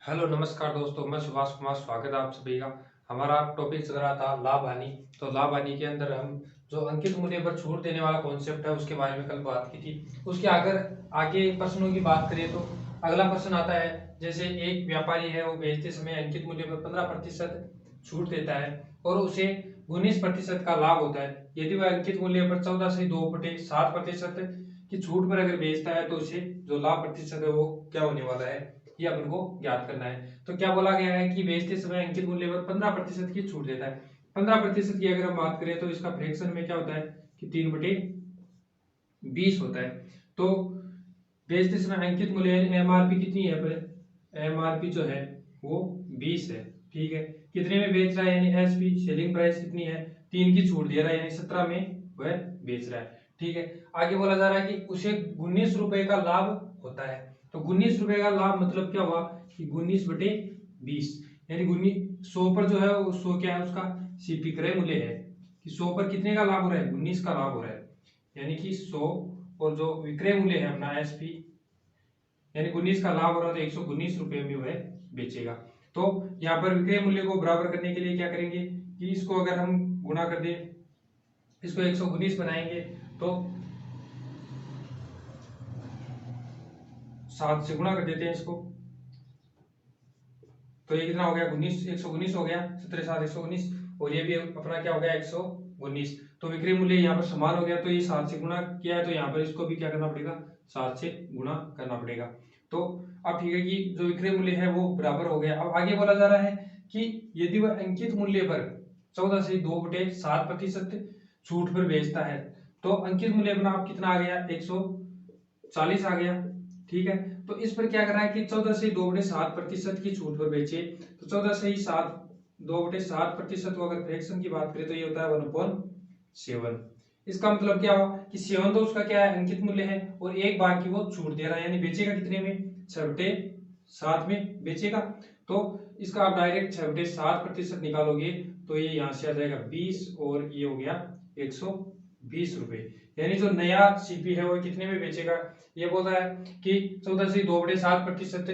Hello नमस्कार दोस्तों, मैं सुभाष कुमार। स्वागत है आप सभी का। हमारा टॉपिक चल रहा था लाभ हानि। तो लाभ हानि के अंदर हम जो अंकित मूल्य पर छूट देने वाला कॉन्सेप्ट है उसके बारे में कल बात की थी। उसके अगर आगे प्रश्नों की बात करें तो अगला प्रश्न आता है, जैसे एक व्यापारी है, वो बेचते समय अंकित मूल्य पर 15% छूट देता है और उसे 19% का लाभ होता है। यदि वह अंकित मूल्य पर 14 से 2/7% की छूट पर अगर बेचता है तो उसे जो लाभ प्रतिशत है वो क्या होने वाला है, ये अपन को ज्ञात करना है। तो क्या बोला गया है कि बेचते समय अंकित मूल्य पर 15% की छूट देता है। 15% की अगर हम बात करें तो इसका फ्रैक्शन में क्या होता है कि 3/20 होता है। तो बेचते समय अंकित मूल्य एमआरपी कितनी है, पर एमआरपी जो है वो 20 है। ठीक है, कितने में बेच रहा है यानी एसपी सेलिंग प्राइस कितनी है, 3 की छूट दे रहा है यानी 17 में वह बेच रहा है। ठीक है, आगे बोला जा रहा है कि उसे 19 रुपए का लाभ होता है। तो 19 रुपए का लाभ मतलब क्या हुआ कि 19/20 यानी 100 पर जो है वो 100 क्या है उसका सीपी क्रय मूल्य है कि 100 पर कितने का लाभ हो रहा है, 19 का लाभ हो रहा है। यानी कि 100 और जो विक्रय मूल्य है अपना एसपी यानी 19 का लाभ हो रहा है, तो 119 रुपए में वह बेचेगा। तो यहाँ पर विक्रय मूल्य को बराबर करने के लिए क्या करेंगे कि इसको अगर हम गुणा कर दें, इसको 119 बनाएंगे तो 7 से गुणा कर देते हैं इसको। तो ये कितना हो गया 19, 119 हो गया, 17 7 119, और ये भी अपना क्या हो गया 119। तो विक्रय मूल्य यहाँ पर समान हो गया, तो ये 7 से गुणा किया है तो यहाँ पर इसको भी क्या करना पड़ेगा, 7 से गुणा करना पड़ेगा। तो अब ठीक है कि जो विक्रय मूल्य है वो बराबर हो गया। अब आगे बोला जा रहा है कि यदि वह अंकित मूल्य पर 14 से 2/7% छूट पर बेचता है तो अंकित मूल्य अपना आप कितना आ गया, 140 आ गया। ठीक है, तो इस पर क्या करना है कि 14 से 2/7% की छूट पर बेचे। तो 14 से ही 2/7% को अगर फ्रैक्शन की बात करें तो ये होता है 1/7। इसका मतलब क्या हुआ कि 7 तो उसका क्या है अंकित मूल्य है और एक भाग की वो छूट दे रहा है, यानी बेचेगा कितने में, 6/7 में बेचेगा। तो इसका आप डायरेक्ट 6/7% निकालोगे तो ये यहाँ से आ जाएगा 20 और ये हो गया 120 रुपए। यानी जो नया सीपी है वो कितने में बेचेगा, ये बोल रहा है कि 14 से 2/7%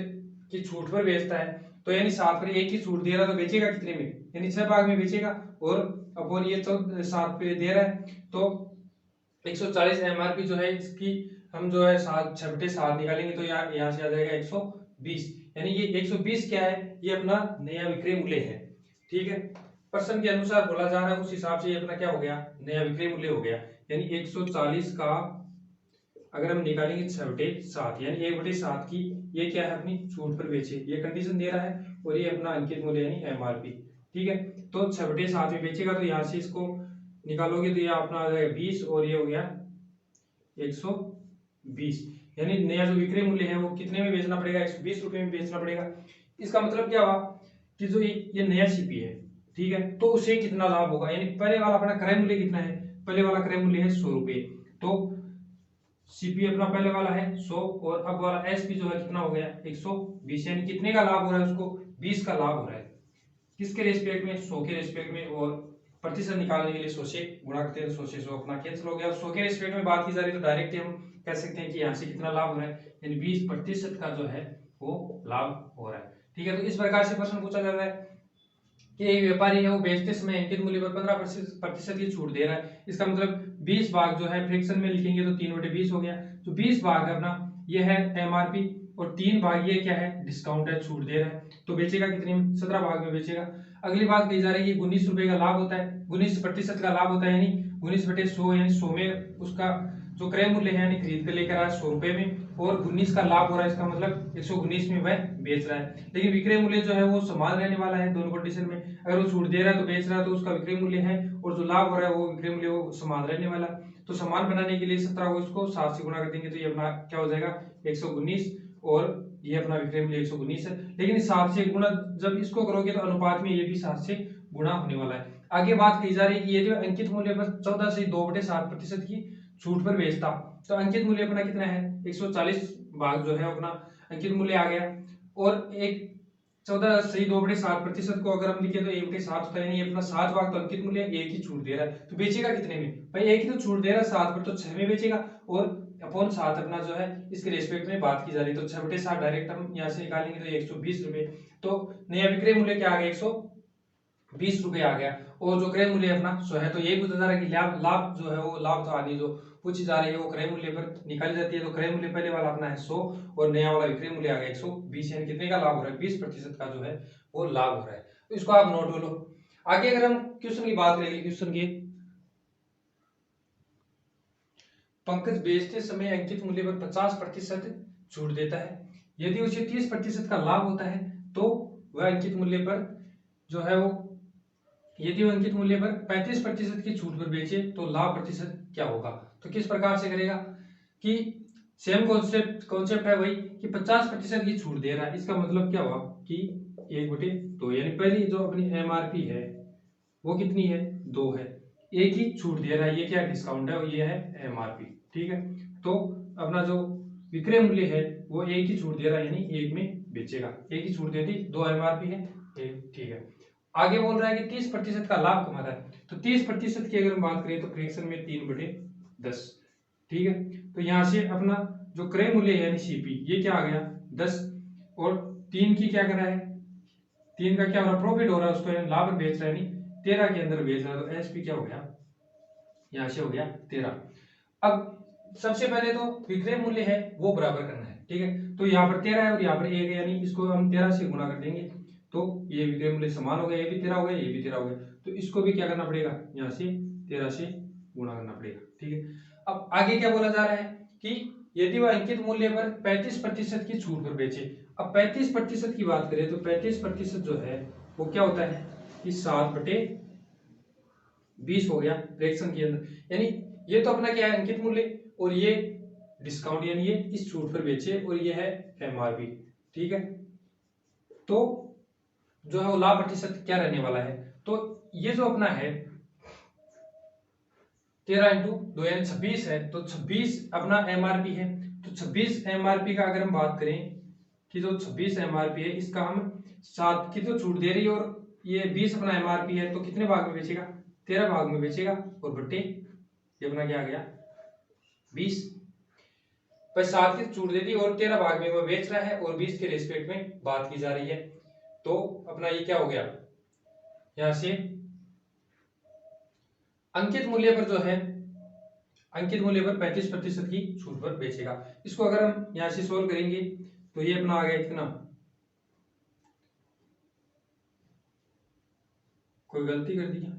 की छूट पर बेचता है। तो यानी 7 पर 1 की छूट दे रहा है तो बेचेगा कितने में, यानी 6 भाग में बेचेगा, और अपन ये 7 पे दे रहा है तो 140 एमआरपी जो है इसकी हम जो है 6/7 निकालेंगे तो यहाँ से आ जाएगा 120। यानी ये 120 क्या है, ये अपना नया विक्रय मूल्य है। ठीक है, प्रश्न के अनुसार बोला जा रहा है उस हिसाब से ये अपना क्या हो गया, नया विक्रय मूल्य हो गया। यानी 140 का अगर हम निकालेंगे 6/7 यानी 1/7 की ये क्या है अपनी छूट पर बेचे, ये कंडीशन दे रहा है, और ये अपना अंकित मूल्य यानी एमआरपी। ठीक है, तो 6/7 में बेचेगा तो यहाँ से इसको निकालोगे तो ये अपना आ जाएगा 20 और ये हो गया 120। यानी नया जो विक्रय मूल्य है वो कितने में बेचना पड़ेगा, 120 रुपए में बेचना पड़ेगा। इसका मतलब क्या हुआ कि जो ये नया सीपी है, ठीक है, तो उसे कितना लाभ होगा, यानी पहले वाला अपना क्रय मूल्य कितना है, पहले वाला क्रय मूल्य है 100 रुपए। तो सीपी अपना पहले वाला है 100 और अब वाला एसपी जो है कितना हो गया 120, यानी कितने का लाभ हो रहा है उसको, 20 का लाभ हो रहा है। किसके रेस्पेक्ट में, 100 के रेस्पेक्ट में, और प्रतिशत निकालने के लिए 100 से गुणा करते हैं तो 100 से 100 अपना कैंसिल हो गया। 100 के रेस्पेक्ट में बात की जा रही है तो डायरेक्ट हम कह सकते हैं कि यहाँ से कितना लाभ हो रहा है, यानी 20% का जो है वो लाभ हो रहा है। ठीक है, तो इस प्रकार से प्रश्न पूछा जा रहा है कि एक व्यापारी है वो बेचते समय अंकित मूल्य पर 15% की छूट दे रहा है। इसका मतलब 20 भाग जो है फ्रैक्शन में लिखेंगे तो 3/20 हो गया। तो 20 भाग है अपना ये है एमआरपी और 3 भाग ये क्या है डिस्काउंट है, छूट दे रहा है। तो बेचेगा कितने में, 17 भाग में बेचेगा। अगली बात कही जा रही है कि 19 रुपए का लाभ होता है, 19% का लाभ होता है, यानी 19/100 यानी 100 में उसका जो क्रय मूल्य है यानी खरीद कर लेकर आया 100 रुपए में, और 19 का लाभ हो रहा है, इसका मतलब 119 में वह बेच रहा है। लेकिन विक्रय मूल्य जो है वो समान रहने वाला है दोनों कंडीशन में। अगर वो छूट दे रहा है तो बेच रहा है तो उसका विक्रय मूल्य है, और जो लाभ हो रहा है वो विक्रय मूल्य वो समान रहने वाला। तो समान बनाने के लिए 17 को इसको 7 से गुणा कर देंगे तो ये अपना क्या हो जाएगा 119, और ये अपना विक्रय मूल्य 119 है। लेकिन 7 से गुणा जब इसको करोगे तो अनुपात में ये भी 7 से गुणा होने वाला है। आगे बात कही जा रही है कि ये जो अंकित मूल्य पर 14 से 2/7% की छूट पर बेचता, तो अंकित मूल्य अपना कितना है 140 भाग जो है अपना अंकित मूल्य आ गया, और एक 14 से 2/7% को अगर हम लिखे तो 1/7 होता है, यानी अपना 7 भाग तो अंकित मूल्य, एक ही छूट दे रहा है तो बेचेगा कितने में, भाई एक ही तो छूट दे रहा है 7 पर, तो 6 में बेचेगा, और अपॉन 7 अपना जो है इसके रेस्पेक्ट में बात की जा रही है। तो 6/7 डायरेक्ट हम यहाँ से निकालेंगे तो 120 रुपए। तो नया विक्रय मूल्य क्या आ गया, 120 रुपए आ गया। और जो क्रय मूल्य अपना 100 है। तो यही पूछा जा रहा है कि लाभ जो है वो लाभ तो आदि जो पूछी जा रही है वो क्रय मूल्य पर निकाली जाती है। तो क्रय मूल्य पहले वाला अपना है 100 और नया वाला विक्रय मूल्य आ गया 120, यानी कितने का लाभ हो रहा है, 20% का जो है वो लाभ हो रहा है। तो इसको आप नोट लो। आगे अगर हम क्वेश्चन की बात करेंगे, क्वेश्चन की, पंकज बेचते समय अंकित मूल्य पर 50% छूट देता है। यदि उसे 30% का लाभ होता है तो वह अंकित मूल्य पर जो है वो, यदि वह अंकित मूल्य पर 35% की छूट पर बेचे तो लाभ प्रतिशत क्या होगा। तो किस प्रकार से करेगा कि सेम कॉन्सेप्ट है वही कि 50% की छूट दे रहा है। इसका मतलब क्या हुआ कि 1/2, यानी पहली जो अपनी एमआरपी है वो कितनी है, 2 है, एक ही छूट दे रहा है। ये क्या डिस्काउंट है और ये है एमआरपी, ठीक है। तो अपना जो विक्रय मूल्य है वो एक ही छूट दे रहा है, यानी एक में बेचेगा, एक ही छूट देती, 2 एमआरपी है, एक, ठीक है। आगे बोल रहा है कि 30% का लाभ कमाता है। तो 30% की अगर हम बात करें तो फ्रैक्शन में 3/10, ठीक है। तो यहाँ से अपना जो क्रय मूल्य है यानी सीपी ये क्या आ गया 10, और 3 की क्या कर रहा है, 3 का क्या हो रहा है, प्रॉफिट हो रहा है, उसको लाभ में बेच रहा है, नहीं 13 के अंदर बेच रहा है। तो एसपी क्या हो गया, यहाँ से हो गया 13। अब सबसे पहले तो विक्रय मूल्य है वो बराबर करना है, ठीक है। तो यहाँ पर 13 है और यहाँ पर 1 है, यानी इसको हम 13 से गुणा कर देंगे तो ये विक्रय मूल्य समान हो गया, ये भी 13 हो गया, ये भी 13 हो गया। तो इसको भी क्या करना पड़ेगा, यहाँ से 13 से गुणा करना पड़ेगा, ठीक है। अब आगे क्या बोला जा रहा है कि यदि वह अंकित मूल्य पर 35% की छूट पर बेचे। अब 35% की बात करें तो 35% जो है वो क्या होता है कि 7/20 हो गया फ्रैक्शन के अंदर, यानी ये तो अपना क्या है अंकित मूल्य और ये डिस्काउंट, यानी ये इस छूट पर बेचे और ये है एमआरपी, ठीक है। तो जो है वो लाभ प्रतिशत क्या रहने वाला है, तो ये जो अपना है 13×2 यानी 26 है। तो 26 अपना एमआरपी है। तो 26 एमआरपी का अगर हम बात करें कि जो 26 एमआरपी है इसका हम 7 की तो छूट दे रही है और ये 20 अपना एमआरपी है, तो कितने भाग में बेचेगा, 13 भाग में बेचेगा और बट्टे ये अपना क्या आ गया 20 पर 7 की छूट दे दी और 13 भाग में वो बेच रहा है और 20 के रेस्पेक्ट में बात की जा रही है। तो अपना ये क्या हो गया, यहां से अंकित मूल्य पर जो है, अंकित मूल्य पर 35% की छूट पर बेचेगा। इसको अगर हम यहां से सोल्व करेंगे तो ये अपना आ गया कितना, कोई गलती कर दी क्या,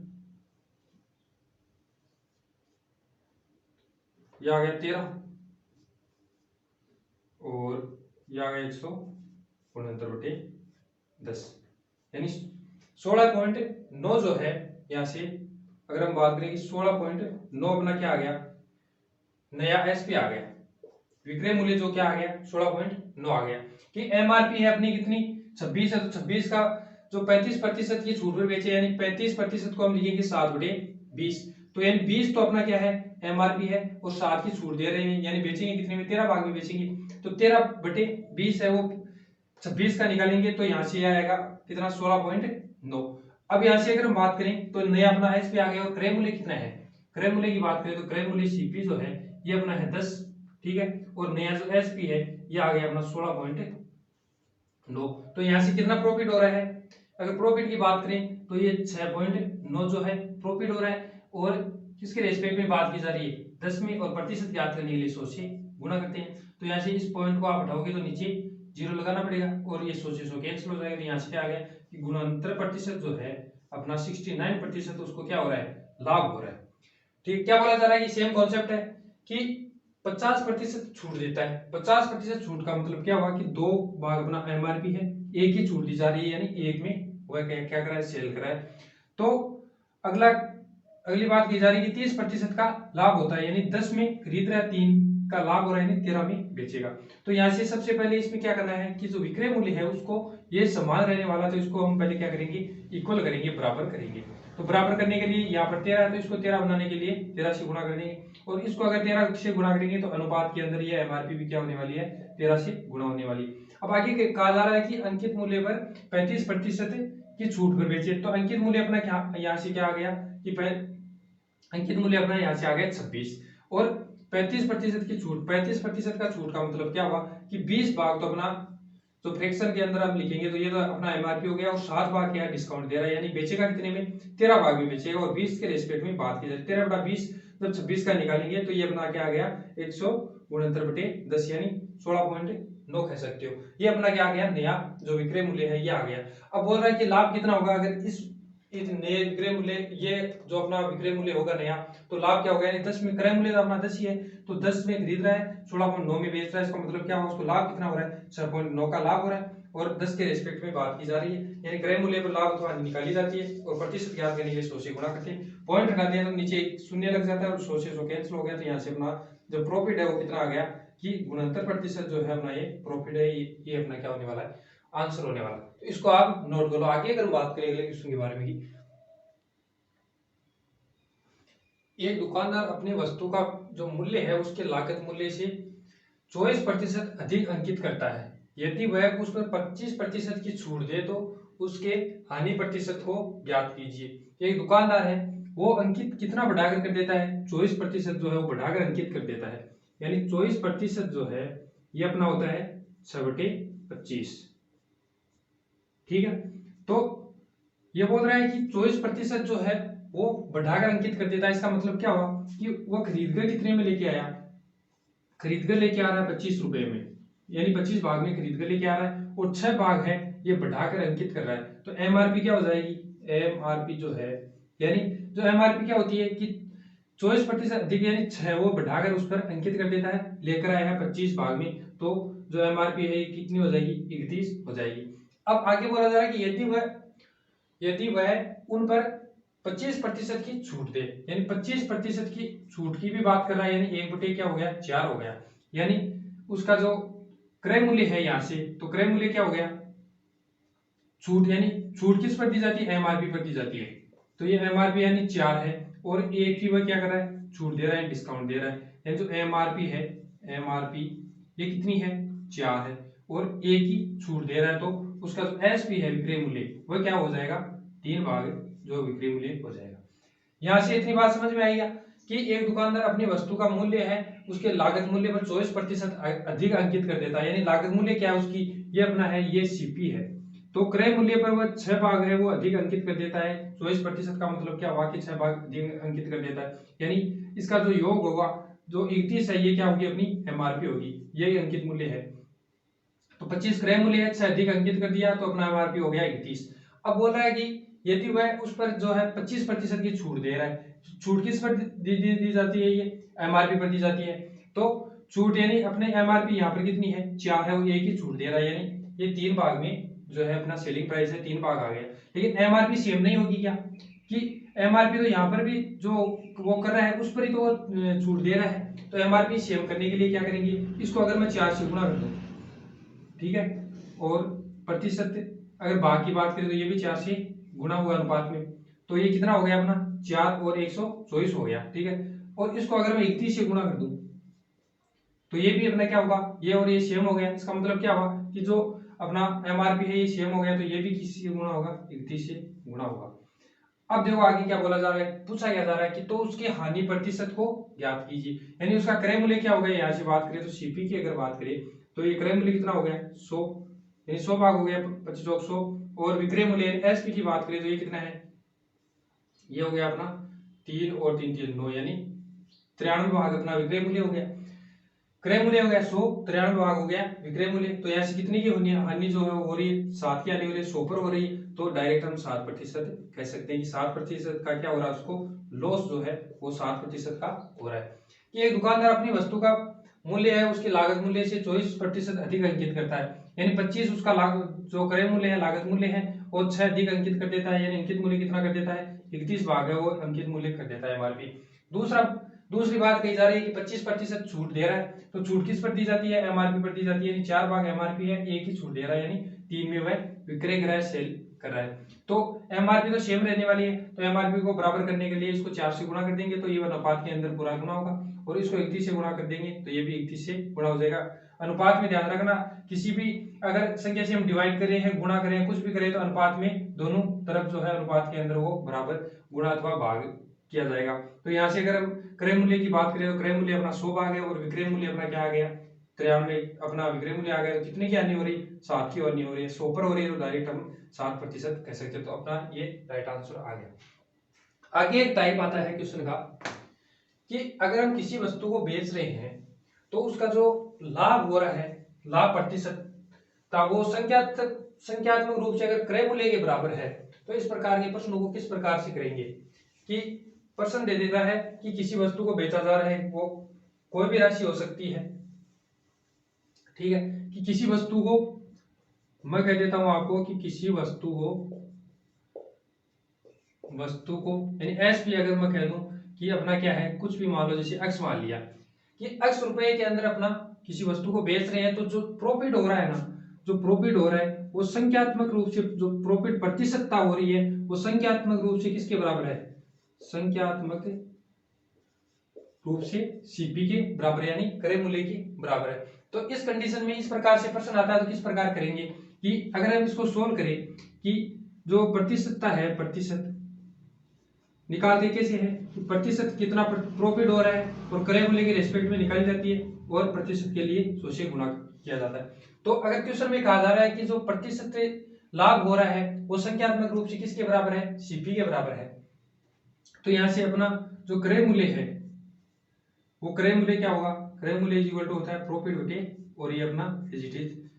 ये आ गया 13 और ये आ गया 169/10, यानी 16.9 जो है यहां से अगर हम बात करें कि 16.9 अपना क्या आ गया, नया एसपी आ गया, विक्रय मूल्य जो क्या आ गया 16.9 आ गया। कि एमआरपी है अपनी कितनी 26 है, तो 26 का जो 35% की छूट पर बेचे, यानी 35% को हम लिखेंगे 7/20। तो यानी 20 तो अपना क्या है एमआरपी है और 7 की छूट दे रहे हैं, यानी बेचेंगे कितने में, 13 भाग में बेचेंगे। तो 13/20 है वो 26 का निकालेंगे तो यहाँ से आएगा कितना 16.9। अब यहाँ से अगर हम बात करें तो नया अपना एसपी आ गया और क्रय मूल्य कितना है, क्रय मूल्य की बात करें तो क्रय मूल्य सीपी जो है ये अपना है 10, ठीक है। और नया जो एसपी है ये आ गया अपना 16.9। तो यहाँ से कितना प्रॉफिट हो रहा है, अगर प्रॉफिट की बात करें तो ये 6.9 जो है प्रॉफिट हो रहा है और किसके रेस्पेक्ट में बात की जा रही है 10 में, और प्रतिशत ज्ञात करने के लिए 100 से गुणा करते हैं। तो यहाँ से इस पॉइंट को आप हटाओगे तो नीचे 0 लगाना पड़ेगा और ये 100 से 100 कैंसिल हो जाएगा। तो यहाँ से क्या आ गया कि गुणांतर प्रतिशत जो है अपना 69% उसको क्या हो रहा है, लाभ हो रहा है, ठीक। क्या बोला जा रहा है कि सेम कॉन्सेप्ट है कि 50% छूट देता है। 50% छूट का मतलब क्या हुआ कि 2 भाग अपना एमआरपी है, एक ही छूट दी जा रही है, यानी एक में वह क्या कर रहा है, सेल कर रहा है। तो अगली बात की जा रही है कि 30% का लाभ होता है, यानी 10 में खरीद रहा है, 3 का लाभ हो रहा है, यानी 13 में बेचेगा। तो यहाँ से सबसे पहले इसमें क्या करना है कि जो विक्रय मूल्य है उसको ये समान रहने वाला, तो इसको हम पहले क्या करेंगे, इक्वल करेंगे, बराबर करेंगे। तो बराबर करने के लिए यहाँ पर 13 है तो इसको 13 बनाने के लिए 13 से गुणा कर देंगे और इसको अगर 13 से गुणा करेंगे तो अनुपात के अंदर ये एमआरपी भी क्या होने वाली है, 13 से गुणा होने वाली है। अब आगे कहा जा रहा है कि अंकित मूल्य पर 35% की छूट पर बेचे। तो अंकित मूल्य अपना क्या यहाँ से क्या आ गया कि अंकित मूल्य अपना यहाँ से आ गया 26 और 35% की छूट, 35% का छूट का मतलब क्या हुआ कि 20 भाग तो अपना तो फ्रैक्शन के अंदर आप लिखेंगे तो ये तो अपना एमआरपी हो गया, और 7 भाग क्या डिस्काउंट दे रहा है, यानी बेचेगा कितने में, 13 भाग में बेचेगा। और 20 के रेस्पेक्ट में बात की जाए 13/20 जब 26 का निकालेंगे तो ये अपना क्या आ गया 169/10 यानी 16.9 कह सकते हो। ये अपना क्या आ गया नया जो विक्रय मूल्य है ये आ गया। अब बोल रहा है कि लाभ कितना होगा अगर इस नए विक्रय मूल्य, ये जो अपना विक्रय मूल्य होगा नया, तो लाभ क्या होगा, यानी 10 में क्रय मूल्य तो अपना 10 ही है, तो 10 में खरीद रहा है, 16.9 में बेच रहा है, इसका मतलब क्या होगा, उसको लाभ कितना हो रहा है, 6.9 का लाभ हो रहा है। और 10 के रेस्पेक्ट में बात की जा रही है, यानी क्रय मूल्य पर लाभ अथवा निकाली जाती है, और प्रतिशत ज्ञात करने के लिए 100 से गुणा करते हैं। पॉइंट हटा दिया तो नीचे एक शून्य लग जाता है, और 100 से 100 कैंसिल हो गया, तो यहाँ से अपना जो प्रॉफिट है वो कितना आ गया कि 69% जो है अपना ये प्रॉफिट है, ये अपना क्या होने वाला है, आंसर होने वाला है। तो इसको आप नोट कर लो। आगे अगर बात करें अगले क्वेश्चन के बारे में की, एक दुकानदार अपनी वस्तु का जो मूल्य है उसके लागत मूल्य से 24% अधिक अंकित करता है। यदि वह उस पर 25% की छूट दे तो उसके हानि प्रतिशत को ज्ञात कीजिए। एक दुकानदार है, वो अंकित कितना बढ़ाकर कर देता है, 24% जो है वो बढ़ाकर अंकित कर देता है, यानी 24% जो है ये अपना होता है 6/25। ठीक है, तो ये बोल रहा है कि 24% जो है वो बढ़ाकर अंकित कर देता है। इसका मतलब क्या हुआ कि वो खरीदकर कितने में लेके आया, खरीदकर लेके आ रहा है 25 रुपए में, यानी 25 भाग में खरीदकर लेके आ रहा है, और 6 भाग है ये बढ़ाकर अंकित कर रहा है। तो एमआरपी क्या हो जाएगी, एमआरपी जो है, यानी जो एमआरपी क्या होती है कि 24% अधिक यानी 6 वो बढ़ाकर उस पर अंकित कर देता है, लेकर आया है 25 भाग में, तो जो एमआरपी है ये कितनी हो जाएगी, 31 हो जाएगी। अब आगे बोला जा रहा है कि यदि वह उन पर 25% की छूट दे, यानी 25% की छूट की भी बात कर रहा है, यानी 1/4 क्या हो गया, 4 हो गया, यानी उसका जो क्रय मूल्य है यहाँ से, तो क्रय मूल्य क्या हो गया, छूट, यानी छूट किस पर दी जाती है, एमआरपी पर दी जाती है, तो ये एमआरपी यानी 4 है, और एक की वह क्या कर रहा है, छूट दे रहा है, डिस्काउंट दे रहा है, यानी जो एमआरपी है, एमआरपी ये कितनी है, 4 है, और एक ही छूट दे रहा है, तो उसका जो एसपी है विक्रय मूल्य वह क्या हो जाएगा, 3 भाग जो विक्रय मूल्य हो जाएगा। यहां से इतनी बात समझ में आएगा कि एक दुकानदार अपनी वस्तु का मूल्य है उसके लागत मूल्य पर 24% अधिक अंकित कर देता है, यानी लागत मूल्य क्या है उसकी, ये अपना है, ये सीपी है, तो क्रय मूल्य पर वह 6 भाग है वो अधिक अंकित कर देता है। 24% का मतलब क्या हुआ कि 6 भाग अधिक अंकित कर देता है, यानी इसका जो योग होगा जो 31 है ये क्या होगी, अपनी एमआरपी होगी, यही अंकित मूल्य है। तो 25 क्रय मूल्य है, 6 अधिक अंकित कर दिया तो अपना एमआरपी हो गया 31। अब बोल रहा है कि यदि वह उस पर जो है 25% की छूट दे रहा है, छूट किस पर दी जाती है, ये एमआरपी पर दी जाती है, तो छूट यानी अपने एमआरपी यहाँ पर कितनी है, 4 है, वो एक ही छूट दे रहा है, यानी ये 3 भाग में जो है अपना सेलिंग प्राइस है 3 भाग आ गया। लेकिन एमआरपी सेम नहीं होगी क्या, कि एमआरपी तो यहाँ पर भी जो वो कर रहा है उस पर ही तो छूट दे रहा है, तो एमआरपी सेम करने के लिए क्या करेंगे, इसको अगर मैं 4 से गुणा कर दूं, ठीक है, और प्रतिशत अगर भाग की बात करें तो ये भी 4 से गुणा हुआ अनुपात में, तो ये कितना हो गया अपना 4 और 124 हो गया, ठीक है, और इसको अगर मैं 31 से गुणा कर दूं तो ये भी अपना क्या होगा, ये और ये सेम हो गया, इसका मतलब क्या हुआ कि जो अपना एमआरपी है ये सेम हो गया, तो ये भी किसी से गुणा होगा, 31 से गुणा होगा। अब देखो आगे क्या बोला जा रहा है, पूछा क्या जा रहा है कि तो उसके हानि प्रतिशत को ज्ञात कीजिए, यानी उसका क्रय मूल्य क्या हो गया, यहाँ से बात करें तो सीपी की अगर बात करें तो ये क्रय मूल्य कितना हो गया 100, यानी 100 भाग हो गया 2500, और विक्रय मूल्य एसपी की बात करें तो ये कितना है, ये हो गया अपना 3 और 3 3 9, यानी 93 भाग अपना विक्रय मूल्य हो गया, क्रय मूल्य हो गया 100, 93 भाग हो गया विक्रय मूल्य, तो यहाँ से कितनी की होनी है, हानि जो है हो रही है 7 की हानि हो रही है, 100 पर हो रही है, तो डायरेक्ट हम 7% कह सकते हैं कि 7% का क्या हो रहा है, उसको लॉस जो है वो 7% का हो रहा है। कि एक दुकानदार अपनी वस्तु का मूल्य है उसके लागत मूल्य से 24% अधिक अंकित करता है, यानी 25 उसका जो क्रय मूल्य है लागत मूल्य है, और 6 अधिक अंकित कर देता है, यानी अंकित मूल्य कितना कर देता है, 31 भाग है वो अंकित मूल्य कर देता है एमआरपी। दूसरी बात कही जा रही है कि 25% छूट दे रहा है, तो छूट किस पर दी जाती है, एमआरपी पर दी जाती है, यानी 4 भाग एमआरपी है, एक ही छूट दे रहा है, यानी 3 में वह विक्रय ग्रह सेल कर रहा है, तो एमआरपी तो सेम रहने वाली है, तो एमआरपी को बराबर करने के लिए इसको 4 से गुणा कर देंगे तो ये अनुपात के अंदर पूरा गुणा होगा, और इसको 31 से गुणा कर देंगे तो ये भी 31 से गुणा हो जाएगा। अनुपात में ध्यान रखना, किसी भी अगर संख्या से हम डिवाइड कर रहे हैं, गुणा करें, कुछ भी करें, तो अनुपात में दोनों तरफ जो है अनुपात के अंदर वो बराबर गुणा अथवा भाग किया जाएगा। तो यहाँ से अगर हम क्रय मूल्य की बात करें तो क्रय मूल्य अपना 100 आ गया और विक्रय मूल्य अपना क्या आ गया 93, अपना विक्रय मूल्य आ गया। तो कितने की हानि हो रही 7 की हानि हो रही है, 100 पर हो रही है तो डायरेक्ट हम 7% कह सकते हैं। तो अपना ये राइट आंसर आ गया। आगे एक टाइप आता है क्वेश्चन का कि अगर हम किसी वस्तु को बेच रहे हैं तो उसका जो लाभ हो रहा है, लाभ प्रतिशत का वो संख्यात्मक रूप से अगर क्रय मूल्य के बराबर है तो इस प्रकार के प्रश्नों को किस प्रकार से करेंगे कि प्रश्न दे देता है कि किसी वस्तु को बेचा जा रहा है, वो कोई भी राशि हो सकती है, ठीक है, कि किसी वस्तु को मैं कह देता हूं आपको कि किसी वस्तु को यानी एस पी अगर मैं कह दूं कि अपना क्या है कुछ भी मान लो, जैसे एक्स मान लिया कि एक्स रुपए के अंदर अपना किसी वस्तु को बेच रहे हैं, तो जो प्रॉफिट हो रहा है ना, जो प्रॉफिट हो रहा है वो संख्यात्मक रूप से, जो प्रॉफिट प्रतिशतता हो रही है वो संख्यात्मक रूप से किसके बराबर है, संख्यात्मक रूप से सीपी के बराबर यानी क्रय मूल्य के बराबर है। तो इस कंडीशन में इस प्रकार से प्रश्न आता है तो किस प्रकार करेंगे कि अगर हम इसको सोल्व करें कि जो प्रतिशतता है, प्रतिशत निकालते कैसे है कि प्रतिशत कितना प्रॉफिट हो रहा है और क्रय मूल्य के रेस्पेक्ट में निकाली जाती है और प्रतिशत के लिए 100 से गुणा किया जाता है। तो अगर क्वेश्चन में कहा जा रहा है कि जो प्रतिशत लाभ हो रहा है वो संख्यात्मक रूप से किसके बराबर है, सीपी के बराबर है। तो यहां से अपना जो क्रय मूल्य है वो क्रय मूल्य क्या होगा, क्रय मूल्य इज इक्वल टू होता है प्रॉफिट बटे, और ये अपना एज इट इज,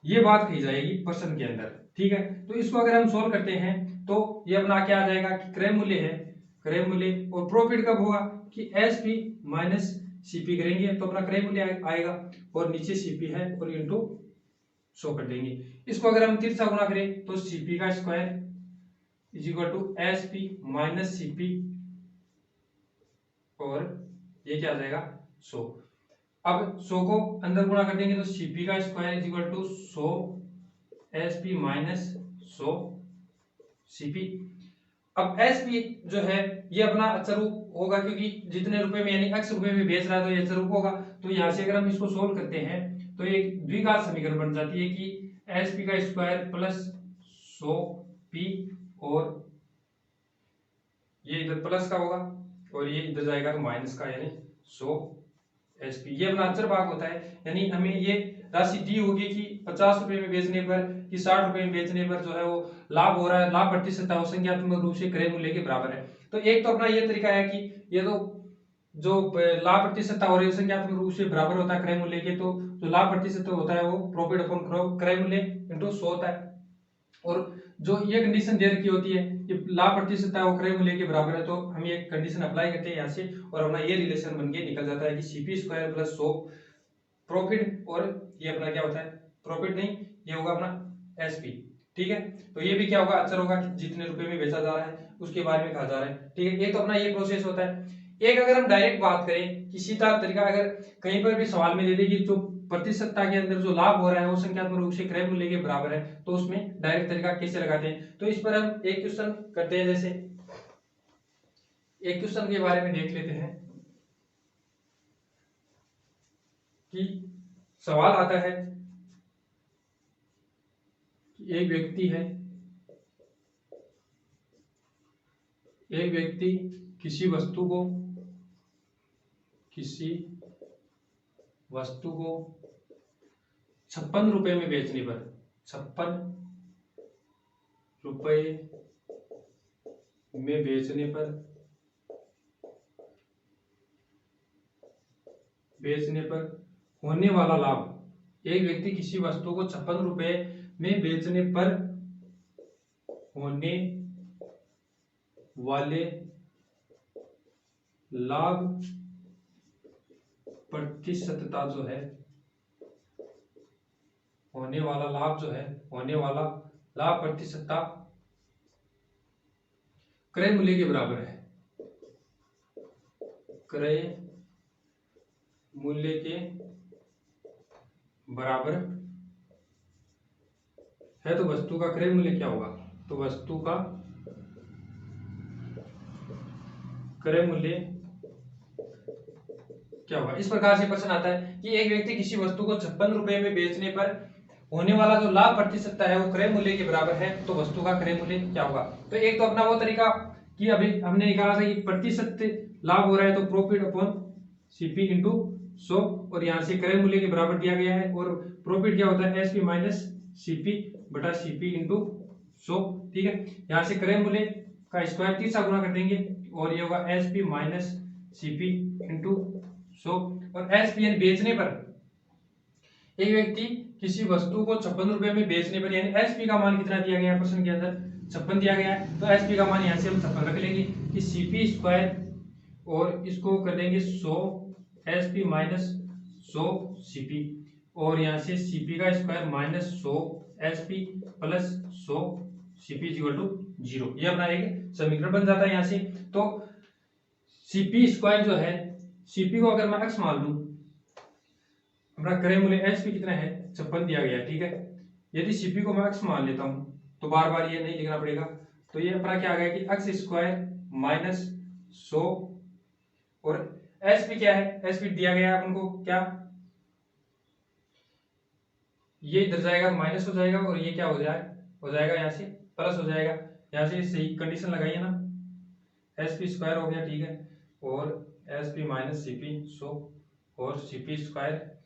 ये बात कही जाएगी प्रश्न के अंदर, ठीक है। तो इसको अगर हम सोल्व करते हैं तो ये अपना क्या आ जाएगा कि क्रय मूल्य है, क्रय मूल्य और प्रॉफिट कब होगा कि एस पी माइनस सीपी करेंगे तो अपना क्रय मूल्य आएगा और नीचे सीपी है और इंटू 100 कर देंगे। इसको अगर हम तिरछा गुणा करें तो सीपी का square is equal to S P minus CP और ये क्या आ जाएगा 100। अब 100 को अंदर गुणा कर देंगे तो सीपी का square is equal to 100 SP minus 100 CP. अब एसपी जो है ये अपना अचरूप होगा क्योंकि जितने रुपए में यानी x रुपए में बेच रहा है तो ये अचरूप होगा। तो यहां से अगर हम इसको सोल्व करते हैं तो एक द्विघात समीकरण बन जाती है कि एसपी का स्क्वायर प्लस 100 पी और ये इधर प्लस का होगा और ये इधर जाएगा तो माइनस का, यानी 100 एसपी। ये अपना अचर भाग होता है, यानी हमें ये राशि दी होगी कि 50 रुपए में बेचने पर कि 60 रुपए में बेचने पर जो है वो लाभ हो रहा है, लाभ प्रतिशत है वो संख्यात्मक रूप से क्रय मूल्य के बराबर है। तो एक तो अपना ये तरीका है कि ये तो जो लाभ प्रतिशत हो रही है संख्यात्मक रूप से बराबर होता है क्रय मूल्य के, तो जो लाभ प्रतिशत होता है वो प्रॉफिट अपॉन क्रय मूल्य इंटू 100 होता है। और जो ये कंडीशन दे रखी होती है कि लाभ प्रतिशत है वो क्रय मूल्य के बराबर है, तो हम ये कंडीशन अप्लाई करते हैं यहाँ से और अपना ये रिलेशन बन के निकल जाता है कि सीपी स्क्वायर प्लस 100 प्रॉफिट, और ये अपना क्या होता है प्रॉफिट नहीं, ये होगा अपना एसपी, ठीक है। तो ये भी क्या होगा अचर होगा कि जितने रुपए में बेचा जा रहा है उसके बारे में कहा जा रहा है, ठीक है। एक तो अपना ये प्रोसेस होता है। एक अगर हम डायरेक्ट बात करें कि सीधा तरीका, अगर कहीं पर भी सवाल में दे दे कि जो प्रतिशतता के अंदर जो लाभ हो रहा है वो संख्यात्मक रूप से क्रय मूल्य के बराबर है, तो उसमें डायरेक्ट तरीका कैसे लगाते हैं। तो इस पर हम एक क्वेश्चन करते हैं, जैसे एक क्वेश्चन के बारे में देख लेते हैं कि सवाल आता है कि एक व्यक्ति किसी वस्तु को 56 रुपए में बेचने पर 56 रुपए में बेचने पर होने वाला लाभ, एक व्यक्ति किसी वस्तु को 56 रुपए में बेचने पर होने वाले लाभ प्रतिशतता जो है, होने वाला लाभ प्रतिशतता क्रय मूल्य के बराबर है, क्रय मूल्य के बराबर है, तो वस्तु का क्रय मूल्य क्या होगा, तो वस्तु का क्रय मूल्य क्या होगा। इस प्रकार से प्रश्न आता है कि एक व्यक्ति किसी वस्तु को 56 रुपए में बेचने पर होने वाला जो लाभ प्रतिशतता है वो क्रय मूल्य के बराबर है, तो वस्तु का क्रय मूल्य क्या होगा। तो एक तो अपना वो तरीका कि अभी हमने निकाला था कि प्रतिशत लाभ हो रहा है तो प्रॉफिट अपॉन सीपी इंटू 100, और यहाँ से क्रय मूल्य के बराबर दिया गया है, और प्रॉफिट क्या होता है एसपी माइनस सीपी बटा सीपी इंटू 100। ठीक है, यहाँ से क्रय मूल्य का स्क्वायर 30 से गुणा कर देंगे और ये होगा एसपी माइनस सीपी इंटू 100। और एसपी यानी बेचने पर, एक व्यक्ति किसी वस्तु को 56 रुपए में बेचने पर, यानी एसपी का मान कितना दिया गया है प्रश्न के अंदर 56 दिया गया है, तो एसपी का मान यहाँ से हम 56 रख लेंगे कि सीपी स्क्वायर और इसको कर देंगे 100 एसपी माइनस 100 सीपी, और यहाँ से सीपी का square minus 100 SP plus 100 CP equal to 0। ये अपना एक समीकरण बन जाता है यहाँ से। तो सीपी स्क्वायर जो है, सीपी को अगर मैं एक्स मान लूं, हमारा क्रय मूल्य एसपी कितना है 56 दिया गया है। ठीक है, यदि सीपी को मैं एक्स मान लेता हूं तो बार बार ये नहीं लिखना पड़ेगा, तो ये अपना क्या आ गया कि एक्स स्क्वायर माइनस 100, और एसपी क्या है, एसपी दिया गया है अपन को क्या, ये इधर जाएगा माइनस हो जाएगा, और ये क्या हो जाएगा यहाँ से प्लस हो जाएगा। यहाँ से सही कंडीशन लगाइए ना, एसपी स्क्वायर हो गया। ठीक है, और एसपी माइनस सीपी 100 और CP square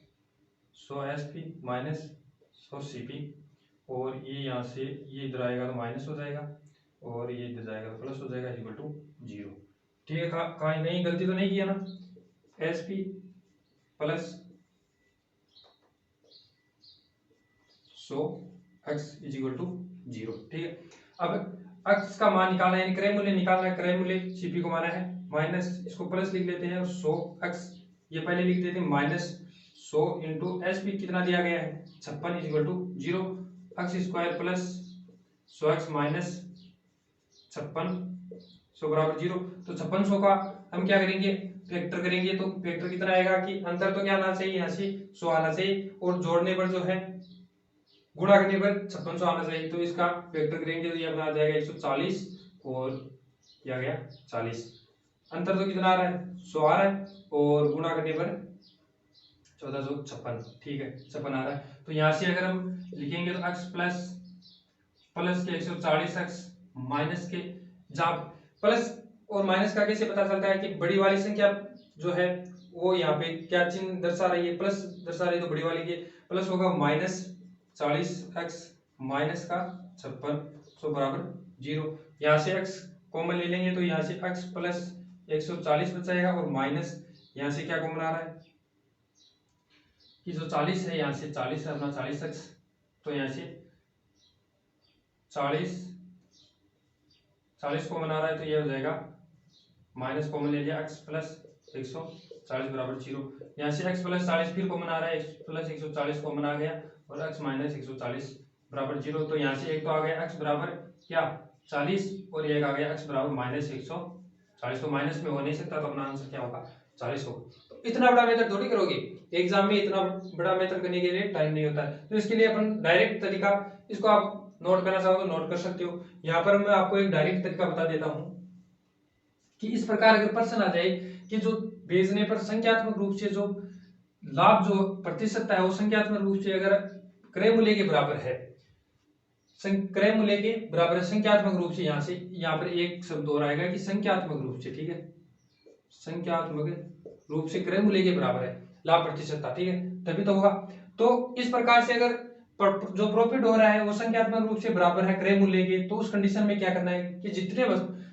100 SP minus 100 CP, और ये यहाँ से ये इधर आएगा तो माइनस हो जाएगा, और ये इधर जाएगा तो प्लस हो जाएगा इक्वल टू 0। ठीक है, कहीं नहीं गलती तो नहीं किया ना, SP plus 100 x is equal to 0। ठीक है, अब एक्स का मान निकालना है, क्रय मूल्य निकालना है, क्रय मूल्य सीपी को माना है माइनस, इसको प्लस लिख लेते हैं, और 100 एक्स ये पहले लिख देते हैं माइनस 100 इंटू एसपी कितना दिया गया है 56 is equal to 0, x square plus 100 x minus 56 100 बराबर 0। तो 5600 का हम क्या करेंगे फैक्टर करेंगे, तो फैक्टर कितना आएगा कि अंतर तो क्या आना चाहिए यहाँ से 100 आना चाहिए, और जोड़ने पर जो है गुणा करने पर 5600 आना चाहिए, तो इसका फैक्टर करेंगे तो ये अपना आ जाएगा 140, और ये आ गया 40। अंतर तो कितना आ रहा है 100 आ रहा है, और गुणा करने पर 1456। ठीक है, 56 आ रहा है। तो यहाँ से अगर हम लिखेंगे तो x प्लस के 140 x माइनस के, जहाँ प्लस और माइनस का कैसे पता चलता है कि बड़ी वाली संख्या जो है वो यहाँ पे क्या चिन्ह दर्शा रही है, प्लस दर्शा रही है, तो बड़ी वाली के प्लस होगा माइनस 40 x माइनस का 56 100 बराबर 0। यहाँ से x कॉमन ले लेंगे तो यहाँ से x प्लस 140 बचाएगा, और माइनस यहाँ से क्या कॉमन आ रहा है कि जो 40 है यहाँ से 40 है अपना 40x, तो यहाँ से 40 कॉमन आ रहा है, तो ये हो जाएगा माइनस कॉमन ले लिया x प्लस 140 बराबर 0। यहाँ से x प्लस 40 फिर कॉमन आ रहा है, x प्लस 140 कॉमन आ गया, और x माइनस 140 बराबर 0। तो यहाँ से एक तो आ गया x बराबर क्या 40, और एक आ गया x बराबर माइनस 140, तो माइनस में हो नहीं सकता, तो अपना आंसर क्या होगा 40 होगा। तो इतना बड़ा मेथड थोड़ी करोगे एग्जाम में, इतना बड़ा मेथड करने के लिए टाइम नहीं होता है, तो इसके लिए अपन डायरेक्ट तरीका, इसको आप नोट करना चाहो तो नोट कर सकते हो। यहाँ पर मैं आपको एक डायरेक्ट तरीका बता देता हूँ कि इस प्रकार अगर प्रश्न आ जाए कि जो बेचने पर संख्यात्मक रूप से जो लाभ जो प्रतिशत है वो संख्यात्मक रूप से अगर क्रय मूल्य के बराबर है, क्रय मूल्य के बराबर है संख्यात्मक रूप से, यहाँ पर एक शब्द और आएगा कि संख्यात्मक रूप से। ठीक है, संख्यात्मक रूप से क्रय मूल्य के बराबर है लाभ प्रतिशतता। ठीक है, तभी तो होगा। तो इस प्रकार से अगर जो प्रॉफिट हो रहा है वो संख्यात्मक रूप से बराबर है क्रय मूल्य के, तो उस कंडीशन में क्या करना है कि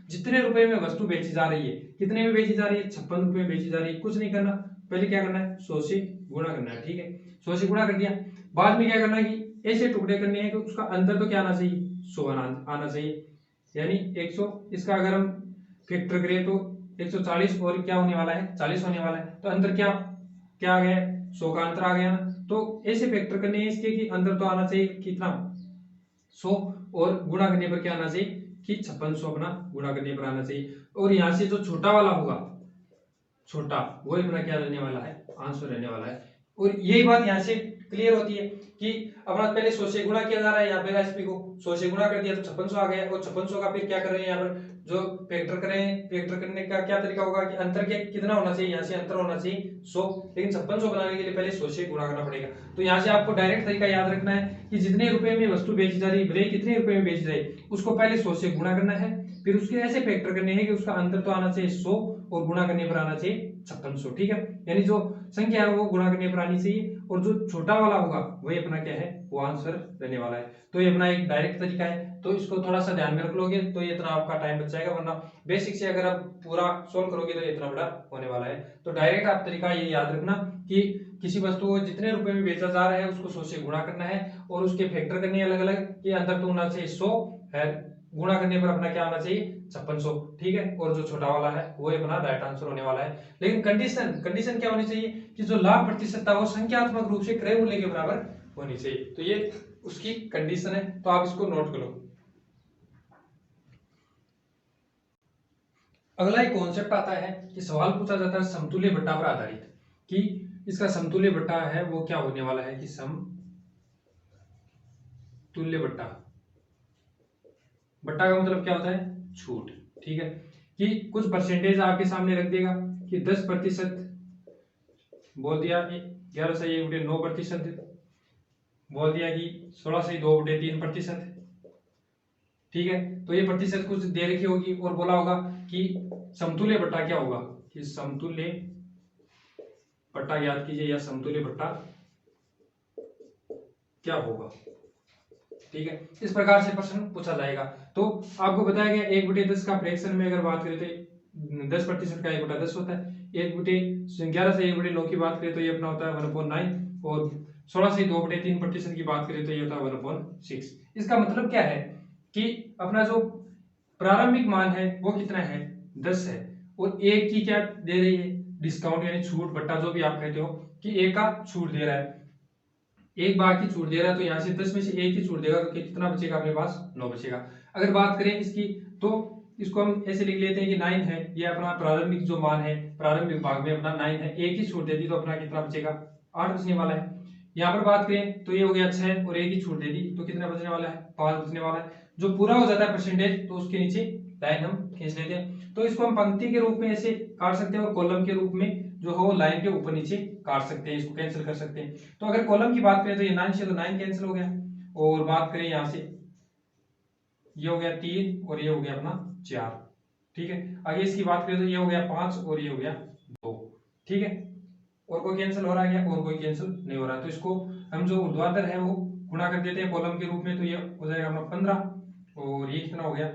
जितने रुपए में वस्तु बेची जा रही है, कितने में बेची जा रही है 56 रुपए में बेची जा रही है, कुछ नहीं करना, पहले क्या करना है 100 से गुणा करना है। ठीक है, 100 से गुणा कर दिया, बाद में क्या करना है कि ऐसे टुकड़े करने हैं कि उसका अंतर तो क्या आना चाहिए 100 आना चाहिए, यानी 100, इसका अगर हम फैक्टर करें तो 140 और क्या होने वाला है 40 होने वाला है, तो अंतर क्या आ गया 100 का अंतर आ गया ना। तो ऐसे फैक्टर करने हैं इसके कि अंतर तो आना चाहिए कितना 100, और गुणा करने पर क्या आना चाहिए कि 5600 अपना गुणा करने पर आना चाहिए, और यहाँ से जो छोटा वाला होगा छोटा वो अपना क्या रहने वाला है आंसर रहने वाला है। और यही बात यहाँ से क्लियर होती है कि अपना पहले 100 से गुणा किया जा रहा है यहाँ पे एसपी को 100 से गुणा कर दिया तो 5600 आ गया, और 5600 का फिर क्या कर रहे हैं यहाँ पर जो फैक्टर करें, फैक्टर करने का क्या तरीका होगा कि अंतर क्या कितना होना चाहिए, यहाँ से अंतर होना चाहिए 100, लेकिन 5600 बनाने के लिए पहले 100 से गुणा करना पड़ेगा। तो यहाँ से आपको डायरेक्ट तरीका याद रखना है कि जितने रुपए में वस्तु बेची जा रही है, भले कितने रुपए में बेची जाए, उसको पहले 100 से गुणा करना है, फिर उसके ऐसे फैक्टर करने हैं कि उसका अंतर तो आना चाहिए 100 और गुणा करने पर आना चाहिए 5600, ठीक है। यानी जो संख्या है वो गुणा करने पर आनी चाहिए, और जो छोटा वाला होगा वही अपना क्या है वो आंसर रहने वाला है। तो ये अपना एक डायरेक्ट तरीका है, तो इसको थोड़ा सा ध्यान में रख लोगे तो ये इतना आपका टाइम बच जाएगा, वरना बेसिक से अगर आप पूरा सोल्व करोगे तो ये इतना बड़ा होने वाला है। तो डायरेक्ट आप तरीका ये याद रखना कि किसी वस्तु को जितने रुपए में बेचा जा रहा है उसको 100 से गुणा करना है, और उसके फैक्टर करने अलग अलग, ये अंतर तो होना चाहिए 100 है, गुणा करने पर अपना क्या आना चाहिए 5600, ठीक है। और जो छोटा वाला है वो अपना राइट आंसर होने वाला है। लेकिन कंडीशन क्या होनी चाहिए कि जो लाभ प्रतिशतता वो संख्यात्मक रूप से क्रय मूल्य के बराबर होनी चाहिए, तो ये उसकी कंडीशन है, तो आप इसको नोट करो। अगला एक कॉन्सेप्ट आता है कि सवाल पूछा जाता है समतुल्य बट्टा पर आधारित, कि इसका समतुल्य बट्टा है वो क्या होने वाला है कि समतुल्य बट्टा, बट्टा का मतलब क्या होता है छूट, ठीक है। कि कुछ परसेंटेज आपके सामने रख देगा कि 10% बोल दिया, 11 से 1/9% बोल दिया कि 16 से 2/3%, ठीक है। तो ये प्रतिशत कुछ दे रखी होगी और बोला होगा कि समतुल्य बट्टा क्या होगा, कि समतुल्य बट्टा याद कीजिए, या समतुल्य बट्टा क्या होगा, ठीक है। इस प्रकार से प्रश्न पूछा जाएगा। तो आपको बताया गया 1/10 का फ्रैक्शन में अगर बात करें तो 10% का 1/10 होता है, 11 से 1/9 की बात करें तो ये अपना होता है 1/9, और 16 से 2/3% की बात करें तो ये होता है 1/6। इसका मतलब क्या है कि अपना जो प्रारंभिक मान है वो कितना है 10 है, और एक की क्या दे रही है डिस्काउंट यानी छूट बट्टा जो भी आप कहते हो कि एक का छूट दे रहा है, एक भाग की छूट दे रहा है, तो यहाँ से 10 में से एक ही छूट देगा तो कितना बचेगा अपने पास 9 बचेगा। अगर बात करें इसकी तो इसको हम ऐसे लिख लेते हैं कि 9 है, ये अपना प्रारंभिक जो मान है प्रारंभिक भाग में अपना 9 है, एक ही छूट दे दी तो अपना कितना बचेगा 8 बचने वाला है। यहाँ पर बात करें तो ये हो गया 6 और एक ही छूट दे दी तो कितना बचने वाला है 5 बचने वाला है। जो पूरा हो जाता है परसेंटेज तो उसके नीचे लाइन हम खींच लेते हैं, तो इसको हम पंक्ति के रूप में ऐसे काट सकते हैं और कॉलम के रूप में जो है वो लाइन के ऊपर नीचे काट सकते हैं, इसको कैंसिल कर सकते हैं। तो अगर कॉलम की बात करें तो ये 9 से तो 9 कैंसिल हो गया, और बात करें यहाँ से ये हो गया 3 और ये हो गया अपना 4, ठीक है। आगे इसकी बात करें तो ये हो गया 5 और ये हो गया 2, ठीक है। और कोई कैंसिल हो रहा है क्या, और कोई कैंसिल नहीं हो रहा, तो इसको हम जो ऊर्ध्वाधर है वो गुणा कर देते हैं कॉलम के रूप में, तो ये हो जाएगा अपना 15 और ये कितना हो गया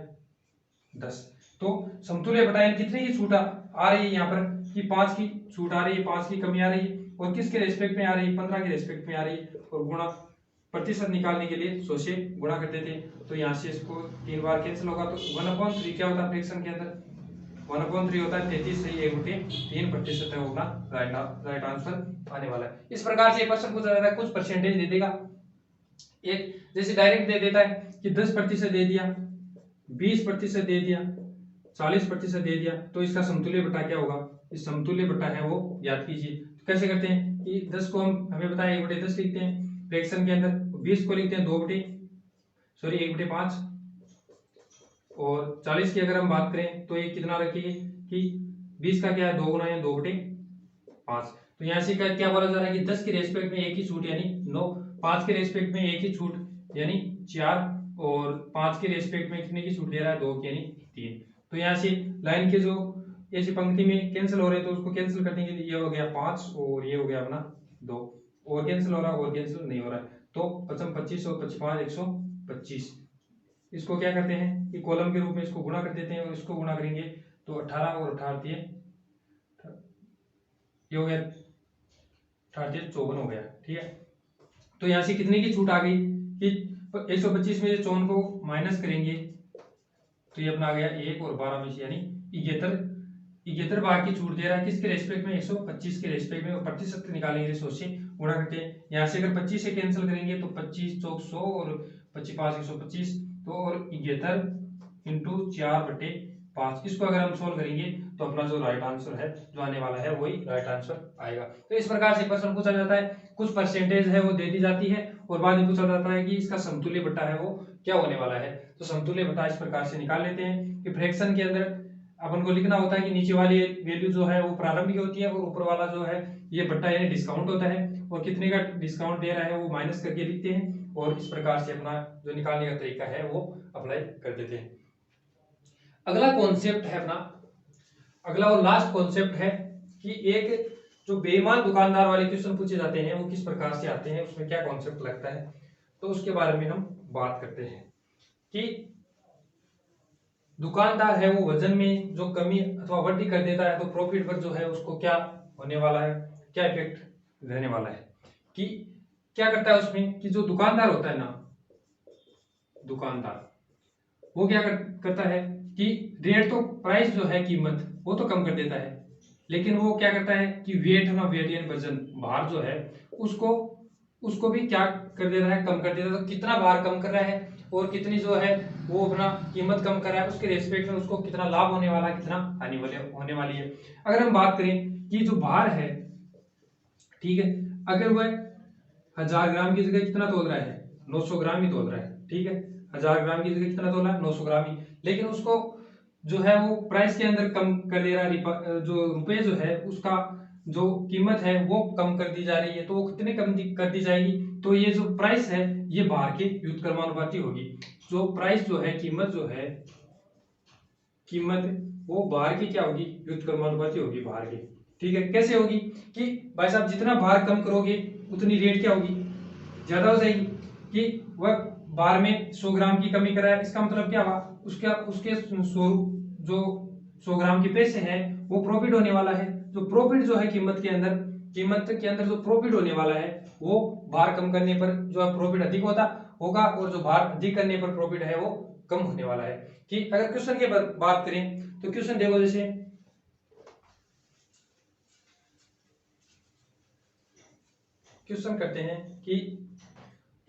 10। तो समतुल्य बटा कितने की छूट आ रही है यहाँ पर कि 5 की छूट आ रही है, 5 की कमी आ रही है, और किसके रेस्पेक्ट में आ रही है 15 के रेस्पेक्ट में आ रही है, और गुणा प्रतिशत निकालने के लिए 100 से गुणा कर देते हैं। तो यहाँ से इसको 3 बार कैंसिल होगा, तो 1/3 क्या होता है फ्रैक्शन के अंदर 1/3 होता है 33 से 1/3% है होगा राइट आंसर आने वाला है। इस प्रकार से क्वेश्चन पूछा जाता है, कुछ परसेंटेज दे देगा, एक जैसे डायरेक्ट दे देता है कि 10% दे दिया, 20% दे दिया, 40% दे दिया, तो इसका समतुल्य बट्टा क्या होगा, इस समतुल्य बट्टा है वो याद कीजिए। तो कैसे करते हैं कि 10 को हमें बताया 1/10 लिखते हैं फ्रैक्शन के अंदर, 20 को लिखते हैं 1/5, और 40 की अगर हम बात करें तो ये कितना रखिए कि 20 का क्या है 2 गुना है 2/5। तो यहाँ से क्या बोला जा रहा है कि 10 के रेस्पेक्ट में एक ही छूट यानी 9, 5 के रेस्पेक्ट में एक ही छूट यानी 4, और 5 के रेस्पेक्ट में कितने की छूट दे रहा है 2 की यानी 3। तो यहाँ से लाइन के जो ऐसी पंक्ति में कैंसिल हो रहे हैं तो उसको कैंसिल करने के लिए ये हो गया 5 और ये हो गया अपना 2, और कैंसिल हो रहा है और कैंसिल नहीं हो रहा है, तो 25 और 55 125। इसको क्या करते हैं कि कॉलम के रूप में इसको गुणा कर देते हैं, और इसको गुणा करेंगे तो 18 और 18 ये हो गया 18 54 हो गया, ठीक है। तो यहाँ से कितने की छूट आ गई कि 125 में से 54 को माइनस करेंगे तो ये अपना आ गया 1 और 12 में से यानी 71 भाग की छूट दे रहा है किसके रेस्पेक्ट में 125 के रेस्पेक्ट में, और प्रतिशत निकालेंगे 100 से गुणा करके। यहाँ से अगर 25 से कैंसिल करेंगे तो 25 चौक 100 और 25 125, तो और 71 × 4/3 5। इसको अगर हम सोल्व करेंगे तो अपना जो राइट आंसर है जो आने वाला है वही राइट आंसर आएगा। तो इस प्रकार से प्रश्न पूछा जाता है, कुछ परसेंटेज है वो दे दी जाती है और बाद में पूछा जाता है कि इसका समतुल्य बट्टा है वो क्या होने वाला है। तो समतुल्य बट्टा इस प्रकार से निकाल लेते हैं कि फ्रैक्शन के अंदर अपन को लिखना होता है कि नीचे वाली वैल्यू जो है वो प्रारंभिक होती है और ऊपर वाला जो है ये बट्टा यानी डिस्काउंट होता है, और कितने का डिस्काउंट दे रहा है वो माइनस करके लिखते हैं और इस प्रकार से अपना जो निकालने का तरीका है वो अप्लाई कर देते हैं। अगला कॉन्सेप्ट है अपना, अगला और लास्ट कॉन्सेप्ट है कि एक जो बेईमान दुकानदार वाले क्वेश्चन पूछे जाते हैं वो किस प्रकार से आते हैं, उसमें क्या कॉन्सेप्ट लगता है, तो उसके बारे में हम बात करते हैं कि दुकानदार है वो वजन में जो कमी अथवा वृद्धि कर देता है तो प्रॉफिट पर जो है उसको क्या होने वाला है, क्या इफेक्ट रहने वाला है। कि क्या करता है उसमें कि जो दुकानदार होता है ना, दुकानदार वो क्या करता है कि रेट तो प्राइस जो है कीमत वो तो कम कर देता है, लेकिन वो क्या करता है कि वेट ना, वेट यानी वजन, भार जो है उसको उसको भी क्या कर दे रहा है, कम कर देता है। तो कितना भार कम कर रहा है और कितनी जो है वो अपना कीमत कम कर रहा है, उसके रेस्पेक्ट में उसको कितना लाभ होने वाला है, कितना हानि होने वाली है। अगर हम बात करें कि जो भार है, ठीक है, अगर वह 1000 ग्राम की जगह कितना तोल रहा है, 900 ग्राम ही तोल रहा है, ठीक है, 1000 ग्राम की जगह कितना तोला है, 900 ग्राम ही, लेकिन उसको जो है वो प्राइस के अंदर कम कर दे रहा है, जो रुपए जो है उसका जो कीमत है वो कम कर दी जा रही है। तो वो कितने कम कर दी जाएगी, तो ये जो प्राइस है ये भार के व्युत्क्रमानुपाती होगी। जो प्राइस जो है, कीमत जो है, कीमत वो भार की क्या होगी, व्युत्क्रमानुपाती होगी भार की। ठीक है, कैसे होगी कि भाई साहब जितना भार कम करोगे उतनी रेट क्या होगी, ज्यादा हो जाएगी। कि वह भार में 100 ग्राम की कमी कर रहा है, इसका मतलब क्या हुआ, उसके 100 जो 100 ग्राम के पैसे हैं वो प्रॉफिट होने वाला है। जो प्रॉफिट जो है कीमत के अंदर जो प्रॉफिट होने वाला है वो भार कम करने पर जो है प्रॉफिट अधिक होगा और जो भार अधिक करने पर प्रॉफिट है वो कम होने वाला है। कि अगर क्वेश्चन की बात करें तो क्वेश्चन देखो, जैसे क्वेश्चन करते हैं कि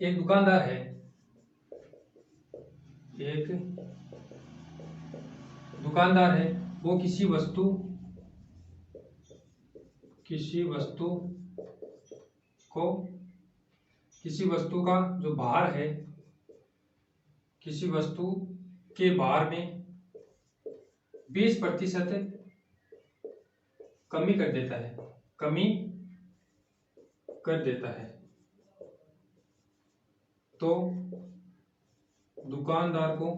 एक दुकानदार है, एक दुकानदार है वो किसी वस्तु का जो भार है, किसी वस्तु के भार में 20% कमी कर देता है, तो दुकानदार को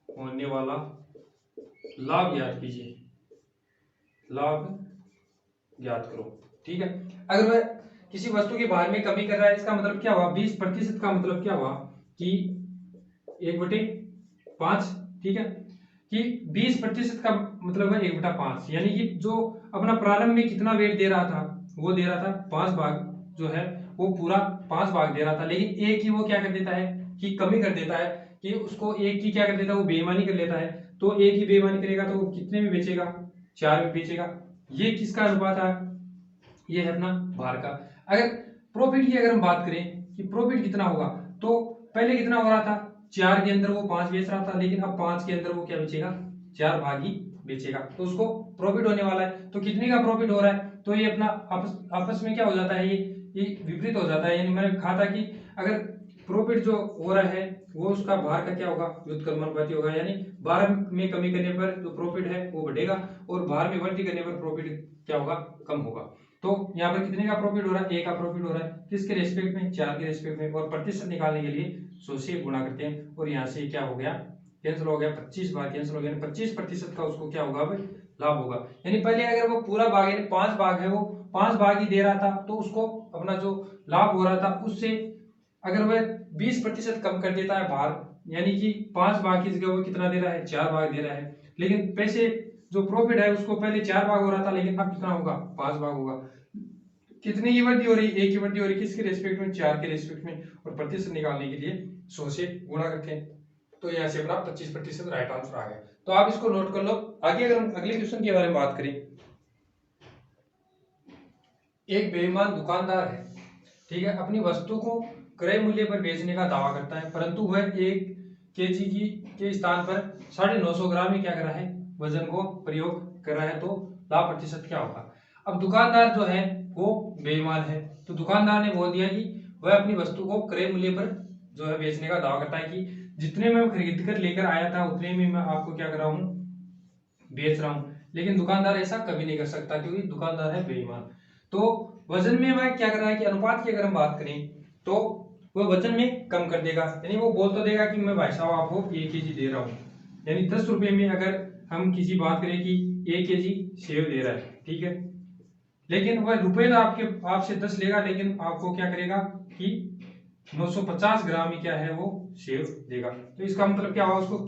होने वाला लाभ ज्ञात कीजिए, लाभ ज्ञात करो। ठीक है, अगर वह किसी वस्तु के भार में कमी कर रहा है, इसका मतलब क्या हुआ, 20% का मतलब क्या हुआ कि 1/5, ठीक है, कि 20% का मतलब है 1/5, यानी कि जो अपना प्रारंभ में कितना वेट दे रहा था वो दे रहा था 5 भाग, जो है वो पूरा 5 भाग दे रहा था, लेकिन एक ही वो क्या कर देता है कि कमी कर देता है, कि उसको एक की क्या कर देता है, वो बेईमानी कर लेता है। तो एक ही बेईमानी करेगा तो वो कितने में बेचेगा, 4 में बेचेगा। ये किसका अनुपात है, ये है अपना भार का। अगर प्रॉफिट की अगर हम बात करें कि प्रॉफिट कितना होगा, तो पहले कितना हो रहा था, 4 के अंदर वो 5 बेच रहा था, लेकिन अब 5 के अंदर वो क्या बेचेगा, 4 भाग ही बेचेगा, तो उसको प्रॉफिट होने वाला है। तो कितने का प्रॉफिट हो रहा है, तो ये अपना आपस में क्या हो जाता है, ये विपरीत हो जाता है। यानी मैंने कहा था कि अगर प्रॉफिट जो हो रहा है वो उसका भार का क्या होगा, व्युत्क्रमानुपाती होगा, यानी भार में कमी करने पर जो प्रॉफिट है वो बढ़ेगा और भार में वृद्धि करने पर प्रॉफिट क्या होगा, कम होगा। तो यहाँ पर कितने का प्रॉफिट हो रहा है, ए का प्रॉफिट हो रहा है, किसके रेस्पेक्ट में, 4 के रेस्पेक्ट में, और प्रतिशत निकालने के लिए 100 से गुणा करते हैं और यहाँ से क्या हो गया, कैंसिल हो गया, 25 भाग कैंसिल हो गया, 25% का उसको क्या होगा, लाभ होगा। यानी पहले अगर वो पूरा भाग यानी 5 भाग है, वो 5 भाग ही दे रहा था, तो उसको अपना जो लाभ हो रहा था उससे अगर वह 20% कम कर देता है भार, यानी कि 5 भाग की जगह वो कितना दे रहा है, 4 भाग दे रहा है, लेकिन पैसे जो प्रॉफिट है उसको पहले 4 भाग हो रहा था, लेकिन अब कितना होगा, 5 भाग होगा। कितनी की वृद्धि हो रही है, एक की वृद्धि हो रही है, किसके रेस्पेक्ट में, 4 के रेस्पेक्ट में, और प्रतिशत निकालने के लिए 100 से गुणा करते हैं। तो यहाँ से अपना 25% राइट आंसर आ गया। तो आप इसको नोट कर लो। आगे अगर हम अगले क्वेश्चन के बारे में बात करें, एक बेईमान दुकानदार है, ठीक है, अपनी वस्तु को क्रय मूल्य पर बेचने का दावा करता है, परंतु वह एक केजी की के स्थान पर 950 ग्राम ही क्या कर रहा है, वजन को प्रयोग कर रहा है, तो लाभ प्रतिशत क्या होगा। अब दुकानदार जो है वो बेईमान है, तो दुकानदार ने बोल दिया कि वह अपनी वस्तु को क्रय मूल्य पर जो है बेचने का दावा करता है कि जितने में खरीद कर लेकर आया था उतने में मैं आपको क्या कर रहा हूँ, बेच रहा हूँ। लेकिन दुकानदार ऐसा कभी नहीं कर सकता क्योंकि दुकानदार है बेईमान। तो वजन में वह क्या कर रहा है कि अनुपात की अगर हम बात करें तो वह वजन में कम कर देगा, यानी वो बोल तो देगा कि मैं भाई साहब आपको 1 केजी दे रहा हूँ, यानी 10 रुपए में अगर हम किसी बात करें कि 1 केजी सेव दे रहा है, ठीक है, लेकिन वह रुपए तो आपसे 10 लेगा, लेकिन आपको क्या करेगा कि 950 ग्राम ही क्या है वो सेव देगा। तो इसका मतलब क्या हुआ, उसको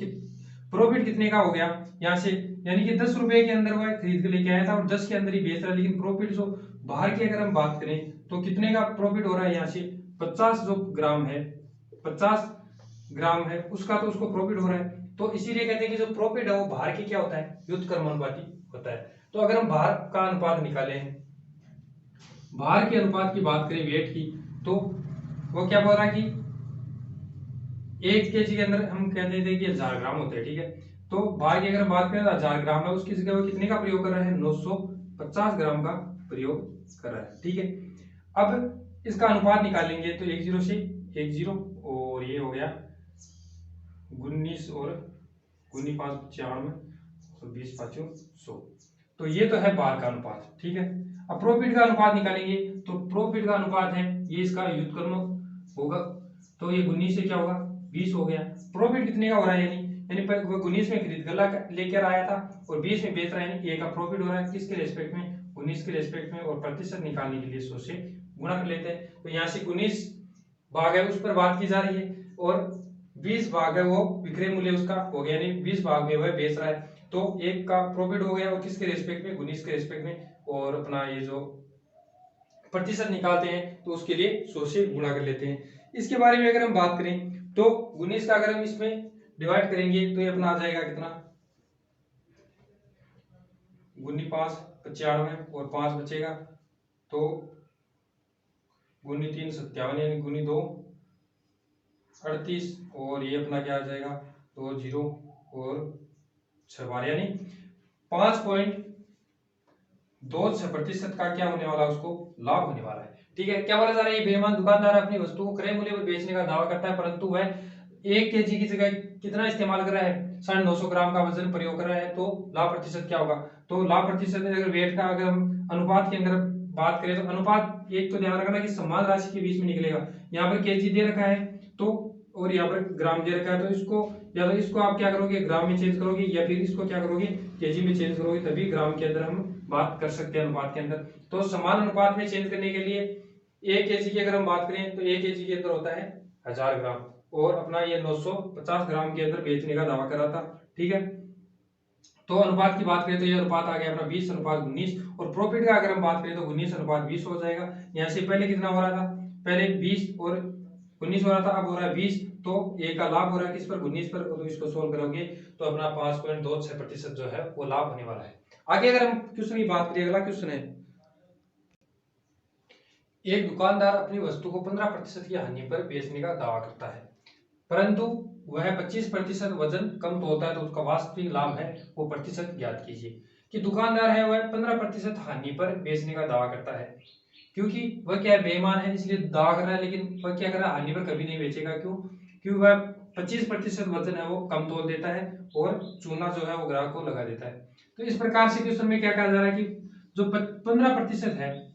प्रॉफिट कितने का हो गया यहाँ से, यानी कि 10 रुपए के अंदर वह खरीद के लेके आया था और 10 के अंदर ही बेच रहा है, लेकिन प्रॉफिट जो बाहर की अगर हम बात करें तो कितने का प्रॉफिट हो रहा है यहाँ से, 50 जो ग्राम है, 50 ग्राम है उसका तो उसको प्रॉफिट हो रहा है। तो इसीलिए कहते हैं कि जो प्रॉफिट है वो बाहर की क्या होता है, व्युत्क्रमानुपाती होता है। तो अगर हम बाहर का अनुपात निकालें, बाहर के अनुपात की बात करें वेट की, तो वो क्या बोल रहा है कि 1 केजी के अंदर हम कहते थे कि 1000 ग्राम होते हैं, ठीक है, तो बाहर की अगर बात करें तो 1000 ग्राम है, उसकी जगह वो कितने का प्रयोग कर रहा है, 950 ग्राम का प्रयोग कर रहा है, ठीक है। अब इसका अनुपात निकालेंगे तो 10 से 10 और ये हो गया 19 और 19 5 95 और 20 5 100, तो ये तो है बाहर का अनुपात, ठीक है। अब प्रॉफिट का अनुपात निकालेंगे तो प्रॉफिट का अनुपात है ये इसका व्युत्क्रम होगा, तो ये 19 से क्या होगा 20 हो गया। प्रॉफिट कितने का हो रहा है, यानी वो 19 में खरीद कर लेकर आया था और 20 में बेच रहा है, यानी ए का प्रॉफिट हो रहा है किसके रेस्पेक्ट में, 19 के रेस्पेक्ट में, और प्रतिशत निकालने के लिए 100 से गुणा कर लेते हैं। तो यहाँ से 19 भाग है उस पर बात की जा रही है और 20 भाग है वो विक्रय मूल्य उसका हो गया, यानी 20 भाग में वह बेच रहा है, तो एक का प्रॉफिट हो गया और किसके रेस्पेक्ट में, 19 के रेस्पेक्ट में, और अपना ये जो प्रतिशत निकालते हैं तो उसके लिए 100 से गुणा कर लेते हैं। इसके बारे में अगर हम बात करें तो 19 का अगर हम इसमें डिवाइड करेंगे तो ये अपना आ जाएगा कितना, 19 5 95 और 5 बचेगा, तो 19 3 57, यानी 19 2 38, और ये अपना क्या आ जाएगा 2 0 और 6 बार, यानी 5.26% का क्या होने वाला, उसको लाभ होने वाला है, ठीक है। क्या बोला जा रहा है, ये बेईमान दुकानदार अपनी वस्तु को क्रय मूल्य पर बेचने का दावा करता है, परंतु वह 1 केजी की जगह कितना इस्तेमाल कर रहा है, 950 ग्राम का वजन प्रयोग कर रहा है, तो लाभ प्रतिशत क्या होगा। तो लाभ प्रतिशत अगर वेट का अगर हम अनुपात के अंदर बात करें तो अनुपात एक तो ध्यान रखना कि समान राशि के बीच में निकलेगा, यहाँ पर केजी दे रखा है तो, और यहाँ पर ग्राम दे रखा है, तो इसको या तो इसको आप क्या करोगे ग्राम में चेंज करोगे या फिर इसको क्या करोगे केजी में चेंज करोगे, तभी ग्राम के अंदर हम बात कर सकते हैं अनुपात के अंदर। तो समान अनुपात में चेंज करने के लिए 1 केजी की अगर हम बात करें तो 1 केजी के अंदर होता है 1000 ग्राम, और अपना ये 950 ग्राम के अंदर बेचने का दावा कर रहा था, ठीक है। तो अनुपात की बात करें तो ये अनुपात आ गया अपना 20 अनुपात 19, और प्रॉफिट का अगर हम बात करें तो 19 अनुपात 20 हो जाएगा। यहाँ से पहले कितना हो रहा था, पहले 20 और 19 हो रहा था, अब हो रहा है 20, तो ए का लाभ हो रहा है किस पर, 19 पर, तो इसको सोल्व करोगे तो अपना 5.26% जो है वो लाभ होने वाला है। आगे अगर हम क्वेश्चन की बात करें, अगला क्वेश्चन है, एक दुकानदार अपनी वस्तु को 15% की हानि पर बेचने का दावा करता है, परंतु वह 25% वजन कम तोलता है, तो उसका वास्तविक लाभ है वो प्रतिशत ज्ञात कीजिए। कि दुकानदार है वह 15% हानि पर बेचने का दावा करता है, क्योंकि वह क्या है बेईमान है इसलिए दावा कर रहा है, लेकिन वह क्या कर रहा है हानि पर कभी नहीं बेचेगा, क्यों, क्योंकि वह 25% वजन है वो कम तोल देता है और चूना जो है वो ग्राहक को लगा देता है। तो इस प्रकार से क्वेश्चन में क्या कहा जा रहा है कि जो 15% है,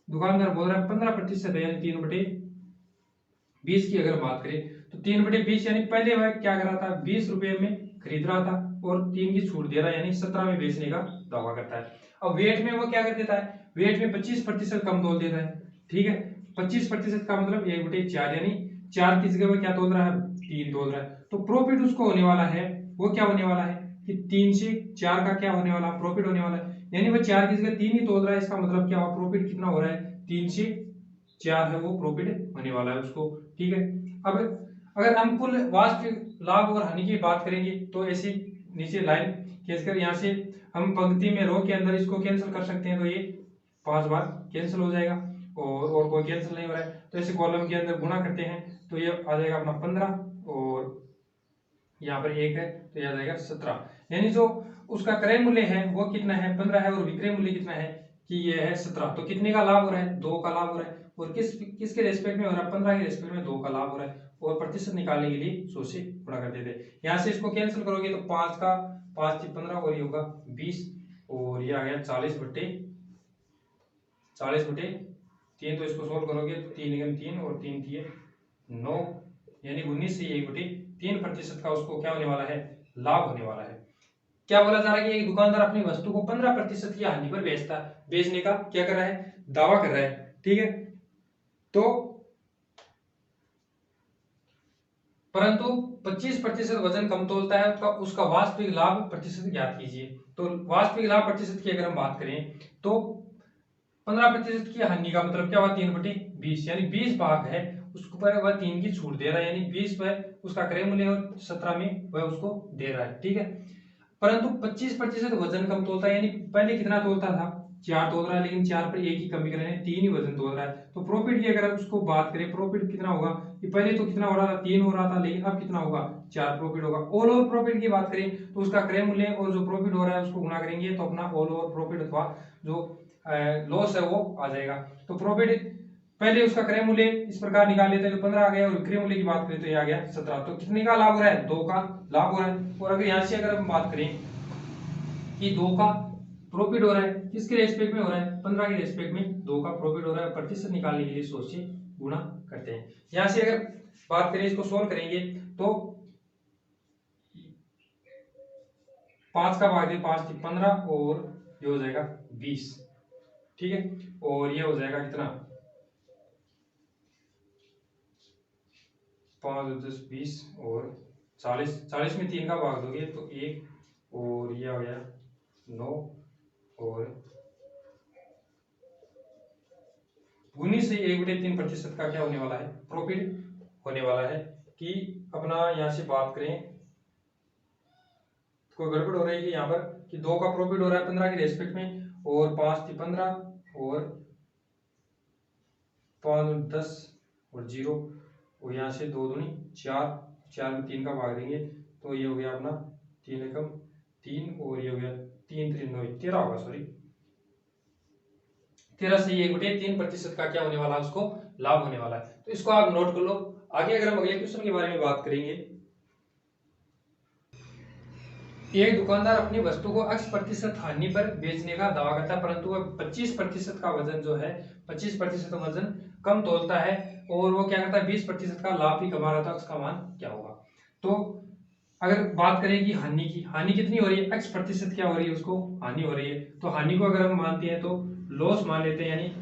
दुकानदार बोल रहा है 15% है, यानी 3/20 की अगर बात करें तो 3/20, यानी पहले वह क्या कर रहा था 20 रुपए में खरीद रहा था और 3 की छूट दे रहा है, यानी 17 में बेचने का दावा करता है। अब वेट में वो क्या कर देता है, वेट में 25% कम तोल देता है, ठीक है। 25% का मतलब 1/4, यानी 4 की जगह वो क्या तोल रहा है 3 तोल रहा है, तो प्रॉफिट उसको होने वाला है, वो क्या होने वाला है कि 3 से 4 का क्या होने वाला प्रॉफिट होने वाला है, यानी वो 4 की जगह 3 ही तोल रहा है, इसका मतलब क्या हुआ प्रॉफिट कितना हो रहा है 3 से 4 है वो प्रॉफिट होने वाला है उसको, ठीक है। अब अगर हम कुल वास्तविक लाभ और हानि की बात करेंगे तो ऐसी नीचे लाइन खींचकर यहाँ से हम पंक्ति में रो के अंदर इसको कैंसिल कर सकते हैं, तो ये 5 बार कैंसिल हो जाएगा और कोई कैंसिल नहीं हो रहा है, तो ऐसे कॉलम के अंदर गुणा करते हैं तो ये आ जाएगा अपना 15 और यहाँ पर 1 है तो यह आ जाएगा 17, यानी जो उसका क्रय मूल्य है वो कितना है 15 है और विक्रय मूल्य कितना है कि ये है 17। तो कितने का लाभ हो रहा है 2 का लाभ हो रहा है, और किसके रेस्पेक्ट में हो रहा है 15 के रेस्पेक्ट में 2 का लाभ हो रहा है, और प्रतिशत निकालने के लिए 100 से गुणा कर देते हैं। यहाँ से इसको कैंसिल करोगे तो 5 का 5 से 15 और ये होगा 20, और ये आ गया 40 बटे 3। तो इसको सोल्व करोगे तो 3 एकम 3 और 3 3 9, यानी 19 से 1/3% का उसको क्या होने वाला है लाभ होने वाला है। क्या बोला जा रहा है कि एक दुकानदार अपनी वस्तु को 15% की हानि पर बेचने का क्या कर रहा है दावा कर रहा है, ठीक है। तो परंतु 25% वजन कम तोलता है उसका वास्तविक लाभ प्रतिशत ज्ञात कीजिए। तो वास्तविक लाभ प्रतिशत की अगर हम बात करें तो 15% की हानि का मतलब क्या हुआ 3/20, यानी 20 भाग है उसके ऊपर वह 3 की छूट दे रहा है, यानी 20 पर उसका क्रय मूल्य और 17 में वह उसको दे रहा है, ठीक है। परंतु 25% वजन कम तोलता है, यानी पहले कितना तोलता था 4 तोल रहा है, लेकिन 4 पर 1 ही कमी कर रहे हैं 3 ही वजन तोल रहा है। तो प्रॉफिट की अगर उसको बात करें प्रॉफिट कितना होगा कि पहले तो कितना हो रहा था 3 हो रहा था, लेकिन अब कितना होगा 4 प्रॉफिट होगा। ऑल ओवर प्रॉफिट की बात करें तो उसका क्रय मूल्य और जो प्रॉफिट हो रहा है उसको गुणा करेंगे तो अपना ऑल ओवर प्रॉफिट अथवा जो लॉस है वो आ जाएगा। तो प्रॉफिट पहले उसका क्रय मूल्य इस प्रकार निकाल लेते हैं तो 15 आ गया, और विक्रय मूल्य की बात करें तो ये आ गया 17। तो कितने का लाभ हो रहा है 2 का लाभ हो रहा है। और अगर यहाँ से अगर हम बात करें कि 2 का प्रॉफिट हो रहा है, किसके रेस्पेक्ट में हो रहा है 15 के रेस्पेक्ट में 2 का प्रॉफिट हो रहा है, प्रतिशत निकालने के लिए 100 से गुणा करते हैं। यहाँ से अगर बात करें इसको सोल्व करेंगे तो 5 का भाग 5 थी 15 और ये हो जाएगा 20, ठीक है। और ये हो जाएगा कितना 5 10 20 और 40 में 3 का भाग दोगे तो 1, और ये आ गया 9, और 19 से 1/3% का क्या होने वाला है प्रॉफिट होने वाला है। कि अपना यहाँ से बात करें कोई गड़बड़ हो रही है कि यहाँ पर कि 2 का प्रॉफिट हो रहा है 15 के रेस्पेक्ट में, और 5 थी 15 और 5 10 और 0, और यहाँ से 2 दूनी 4, 4 में 3 का भाग देंगे तो ये हो गया अपना 3 एकम 3, और ये हो गया 3 3 9 13 होगा, सॉरी 13 से 1/3% का क्या होने वाला है उसको लाभ होने वाला है। तो इसको आप नोट कर लो। आगे अगर हम अगले क्वेश्चन के बारे में बात करेंगे, एक दुकानदार अपनी वस्तु को 80% हानि पर बेचने का दावा करता है, परंतु वह 25% का वजन जो है 25% वजन कम तोलता है, और वो क्या करता है 20% का लाभ भी कमा रहा था, उसका मान क्या होगा। तो अगर बात करें कि हानि कितनी हो रही है 80% क्या हो रही है उसको हानि हो रही है, तो हानि को अगर हम मानते हैं तो लॉस मान लेते हैं, यानी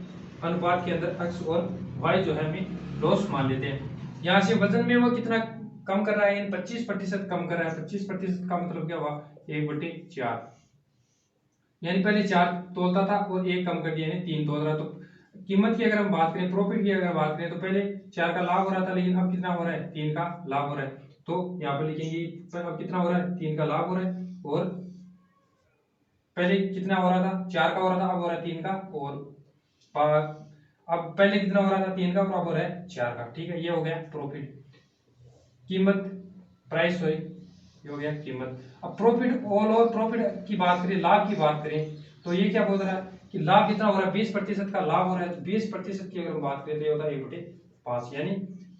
अनुपात के अंदर x और y जो है हमें लॉस मान लेते हैं। यहाँ से वजन में वो कितना कम कर रहा है, यानी 25% कम कर रहा है। 25% का मतलब क्या हुआ 1/4, यानी पहले 4 तोलता था और 1 कम कर दिया यानी 3 तोल रहा। तो कीमत की अगर हम बात करें प्रॉफिट की अगर बात करें तो पहले 4 का लाभ हो रहा था, लेकिन अब कितना हो रहा है 3 का लाभ हो रहा है। तो यहाँ पर लिखेंगे अब कितना हो रहा है 3 का लाभ हो रहा है, और पहले कितना हो रहा था 4 का हो रहा था, अब हो रहा है 3 का, और अब पहले कितना हो रहा था 3 का और अब हो रहा है 4 का, ठीक है। ये हो गया प्रॉफिट, कीमत प्राइस हुई, ये हो गया कीमत। अब प्रॉफिट ऑल ओवर प्रॉफिट की बात करें लाभ की बात करें तो ये क्या बोल रहा है कि लाभ कितना हो रहा है 20% का लाभ हो रहा है। तो 20% की अगर हम बात करें तो ये होता है 1/5, यानी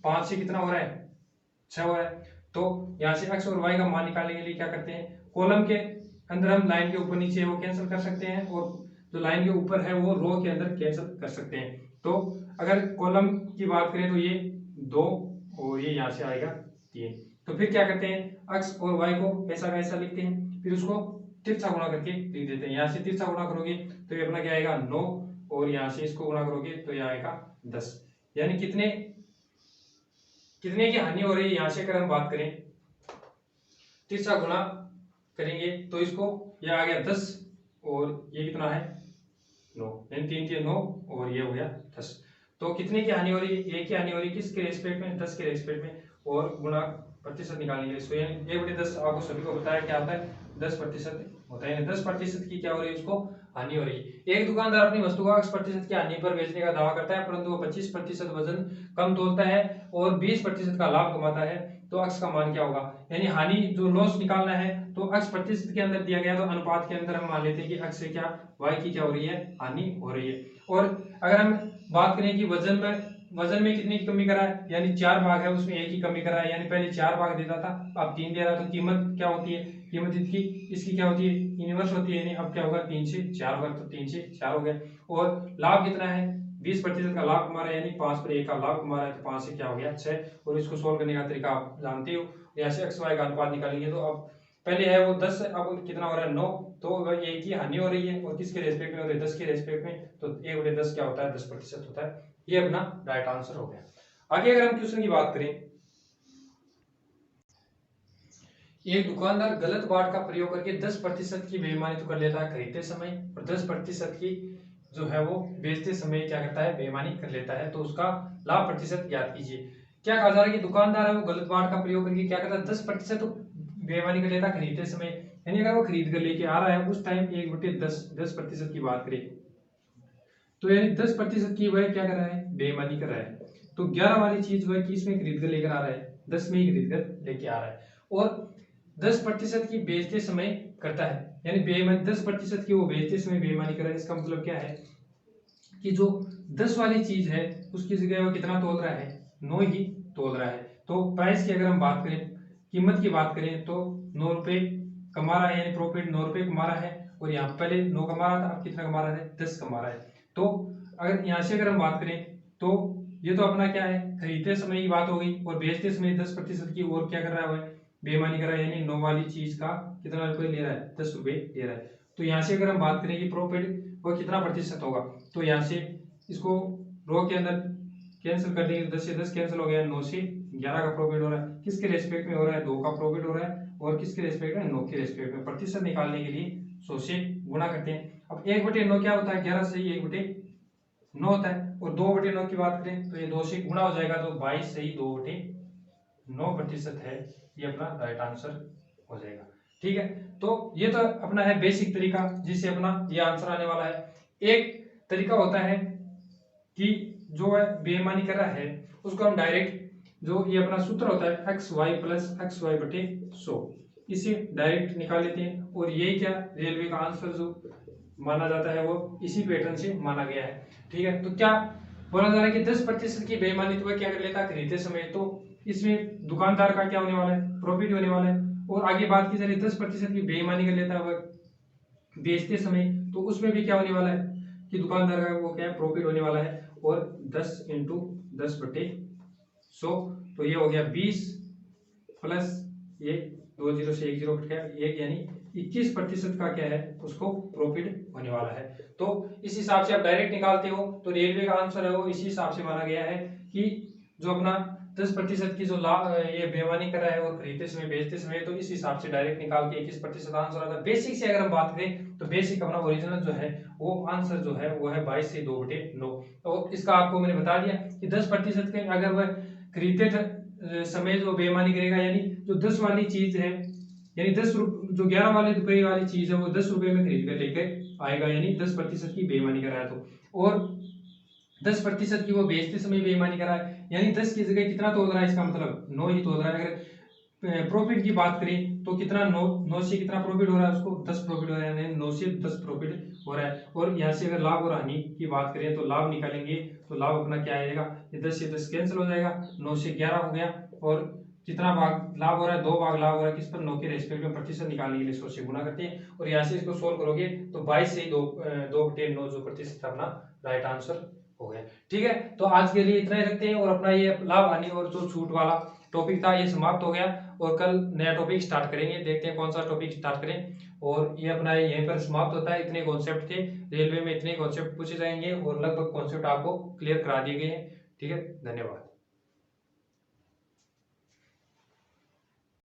5 से कितना हो रहा है 6 हो रहा है। तो यहाँ से x और y का मान निकालने के लिए क्या करते हैं कॉलम के अंदर हम लाइन के ऊपर नीचे वो कैंसिल कर सकते हैं, और जो लाइन के ऊपर है वो रो के अंदर कैंसिल कर सकते हैं। तो अगर कॉलम की बात करें तो ये 2 और ये यहाँ से आएगा 3। तो फिर क्या करते हैं x और y को ऐसा का ऐसा लिखते हैं, फिर उसको तिरछा गुणा करके लिख देते हैं। यहाँ से तिरछा गुणा करोगे तो ये अपना क्या आएगा 9, और यहाँ से इसको गुणा करोगे तो ये आएगा 10, यानी कितने की हानि हो रही है। यहाँ से अगर हम बात करें तिरछा गुणा करेंगे तो इसको ये आ गया 10, और ये कितना है 9, यानी 3 3 9 और ये हो गया 10। तो कितने की हानि हो रही है 1 की हानि हो रही है, किसके रेस्पेक्ट में 10 के रेस्पेक्ट में, और गुणा प्रतिशत निकालने के लिए सो यानी 1/10 आपको सभी को बताया क्या आता है 10% होता है, यानी 10% की क्या हो रही है उसको हानि हो रही है। एक दुकानदार अपनी वस्तु को X% की हानि पर बेचने का दावा करता है, परंतु वो 25% वजन कम तोलता है और 20% का लाभ कमाता है, तो X का मान क्या होगा? यानी हानि जो लॉस निकालना है तो X% के अंदर दिया गया, तो अनुपात के अंदर हम मान लेते हैं कि X से क्या Y की क्या हो रही है, हानि हो रही है। और अगर हम बात करें कि वजन में कितनी की कमी करा है, यानी 4 भाग है उसमें 1 की कमी करा है, यानी पहले 4 भाग देता था अब 3 दे रहा है, तो कीमत क्या होती है, कीमत इसकी क्या होती है, इनवर्स होती है, यानी अब क्या होगा 3 से 4 होगा, तो 3 से 4 हो गया। और लाभ कितना है, 20% का लाभ कमा रहा है, यानी 5 पर 1 का लाभ कमा रहा है, तो 5 से क्या हो गया 6। और इसको सोल्व करने का तरीका आप जानते हो, यहाँ से XY का अनुपात निकालेंगे, तो अब पहले है वो 10, अब कितना हो रहा है 9, तो एक की हानि हो रही है और किसके रेस्पेक्ट में हो रही है, 10 के रेस्पेक्ट में, तो 1/10 क्या होता है, 10% होता है। ये अपना राइट आंसर हो गया। आगे अगर हम क्वेश्चन की बात करें, एक दुकानदार गलत बाट का प्रयोग करके 10% की बेईमानी तो कर लेता है खरीदते समय, और 10% की जो है वो बेचते समय क्या करता है, बेईमानी कर लेता है, तो उसका लाभ प्रतिशत ज्ञात कीजिए। क्या कहा जा रहा है कि दुकानदार है वो गलत बाट का प्रयोग करके क्या करता है, 10% तो बेईमानी कर लेता है खरीदते समय, यानी अगर वो खरीद कर लेके आ रहा है उस टाइम 1/10 की बात करें, तो यानी 10% की वह क्या कर रहा है, बेईमानी कर रहा है। तो 11 वाली चीज वह किस में खरीद कर लेकर आ रहा है, 10 में ही खरीद कर लेके आ रहा है, और 10% की बेचते समय करता है, यानी बेईमानी 10% की वो बेचते समय बेईमानी कर रहा है। इसका मतलब क्या है कि जो 10 वाली चीज है उसकी जगह वो कितना तोल रहा है, 9 ही तोल रहा है। तो प्राइस की अगर हम बात करें, कीमत की बात करें, तो 9 रुपए कमा रहा है, यानी प्रॉफिट 9 रुपए कमा रहा है, और यहाँ पहले 9 कमा रहा था, अब कितना कमा रहा है, 10 कमा रहा है। तो अगर यहाँ से अगर हम बात करें, तो ये तो अपना क्या है, खरीदते समय की बात हो गई, और बेचते समय 10% की और क्या कर रहा है, बेईमानी कर रहा है, यानी 9 वाली चीज का कितना रुपए ले रहा है, 10 रुपए ले रहा है। तो यहाँ से अगर हम बात करें कि प्रॉफिट वो कितना प्रतिशत होगा, तो यहाँ से इसको रो के अंदर कैंसिल कर देंगे, 10 से 10 कैंसिल हो गया, 9 से 11 का प्रॉफिट हो रहा है, किसके रेस्पेक्ट में हो रहा है, 2 का प्रॉफिट हो रहा है, और किसके रेस्पेक्ट में, 9 के रेस्पेक्ट में। प्रतिशत निकालने के लिए 100 से गुणा करते हैं। अब 1/9 क्या होता है, 11 से 1/9 होता है, और 2/9 की बात करें तो ये 2 से गुणा हो जाएगा, तो 22 से ही 2/9% है, ये अपना राइट आंसर हो जाएगा। ठीक है, तो ये तो अपना है बेसिक तरीका जिससे अपना ये आंसर आने वाला है। एक तरीका होता है कि जो है बेईमानी कर रहा है उसको हम डायरेक्ट, जो ये अपना सूत्र होता है XY + XY/100, इसे डायरेक्ट निकाल लेते हैं, और यही क्या रेलवे का आंसर जो माना जाता है वो इसी पैटर्न से माना गया है। ठीक है, तो क्या बोला जा रहा है कि 10% की बेईमानी तो वह क्या कर लेता है खरीदते समय, तो इसमें दुकानदार का क्या होने वाला है, प्रॉफिट होने वाला है। और आगे बात की जा रही है 10% की बेईमानी कर लेता है वह बेचते समय, तो उसमें भी क्या होने वाला है कि दुकानदार का वो क्या है, प्रॉफिट होने वाला है, और 10 × 10/100, तो ये हो गया 20 प्लस ये 2 0 से 1 0 कट गया, एक यानी 21% का क्या है उसको प्रॉफिट होने वाला है। तो इस हिसाब से आप डायरेक्ट निकालते हो, तो रेलवे का आंसर है वो इसी हिसाब से माना गया है कि जो अपना 10% की जो ये बेईमानी कर रहा है और खरीदते समय बेचते समय, तो इस हिसाब से डायरेक्ट निकाल के 21% आंसर आता है। बेसिक से अगर हम बात करें तो बेसिक अपना ओरिजिनल जो है वो आंसर जो है वो है 22 से 2/9। तो इसका आपको मैंने बता दिया कि 10% के अगर वह खरीदते समय जो बेईमानी करेगा, यानी जो 10 वाली चीज है, यानी 10 जो 11 वाले रुपए वाली चीज है वो 10 रुपए में खरीद कर लेकर आएगा, यानी 10% की बेईमानी कर रहा है। तो और 10% की वो बेचते समय बेईमानी कर रहा है, यानी 10 की जगह कितना तोल रहा है, इसका मतलब 9 ही तोल रहा है। अगर प्रॉफिट की बात करें तो कितना 9 से कितना प्रॉफिट हो रहा है, उसको 10 प्रॉफिट हो रहा है, यानी 9 से 10 प्रॉफिट हो रहा है। और यहाँ से अगर लाभ और हानि की बात करें तो लाभ निकालेंगे, तो लाभ अपना क्या आएगा, ये 10 से 10 कैंसिल हो जाएगा, 9 से 11 हो गया, और कितना भाग लाभ हो रहा है, 2 भाग लाभ हो रहा है किस पर, 9 के रेस्पेक्ट में। प्रतिशत निकालने के लिए 100 से गुणा करते हैं, और यहाँ से इसको सोल्व करोगे तो 22 से 2/9 जो प्रतिशत अपना राइट आंसर हो गया। ठीक है, तो आज के लिए इतना ही रखते हैं, और अपना ये लाभ हानि और जो छूट वाला टॉपिक था ये समाप्त हो गया, और कल नया टॉपिक स्टार्ट करेंगे, देखते हैं कौन सा टॉपिक स्टार्ट करें। और ये अपना यहीं पर समाप्त होता है। इतने कॉन्सेप्ट थे, रेलवे में इतने कॉन्सेप्ट पूछे जाएंगे और लगभग कॉन्सेप्ट आपको क्लियर करा दिए गए हैं। ठीक है, धन्यवाद।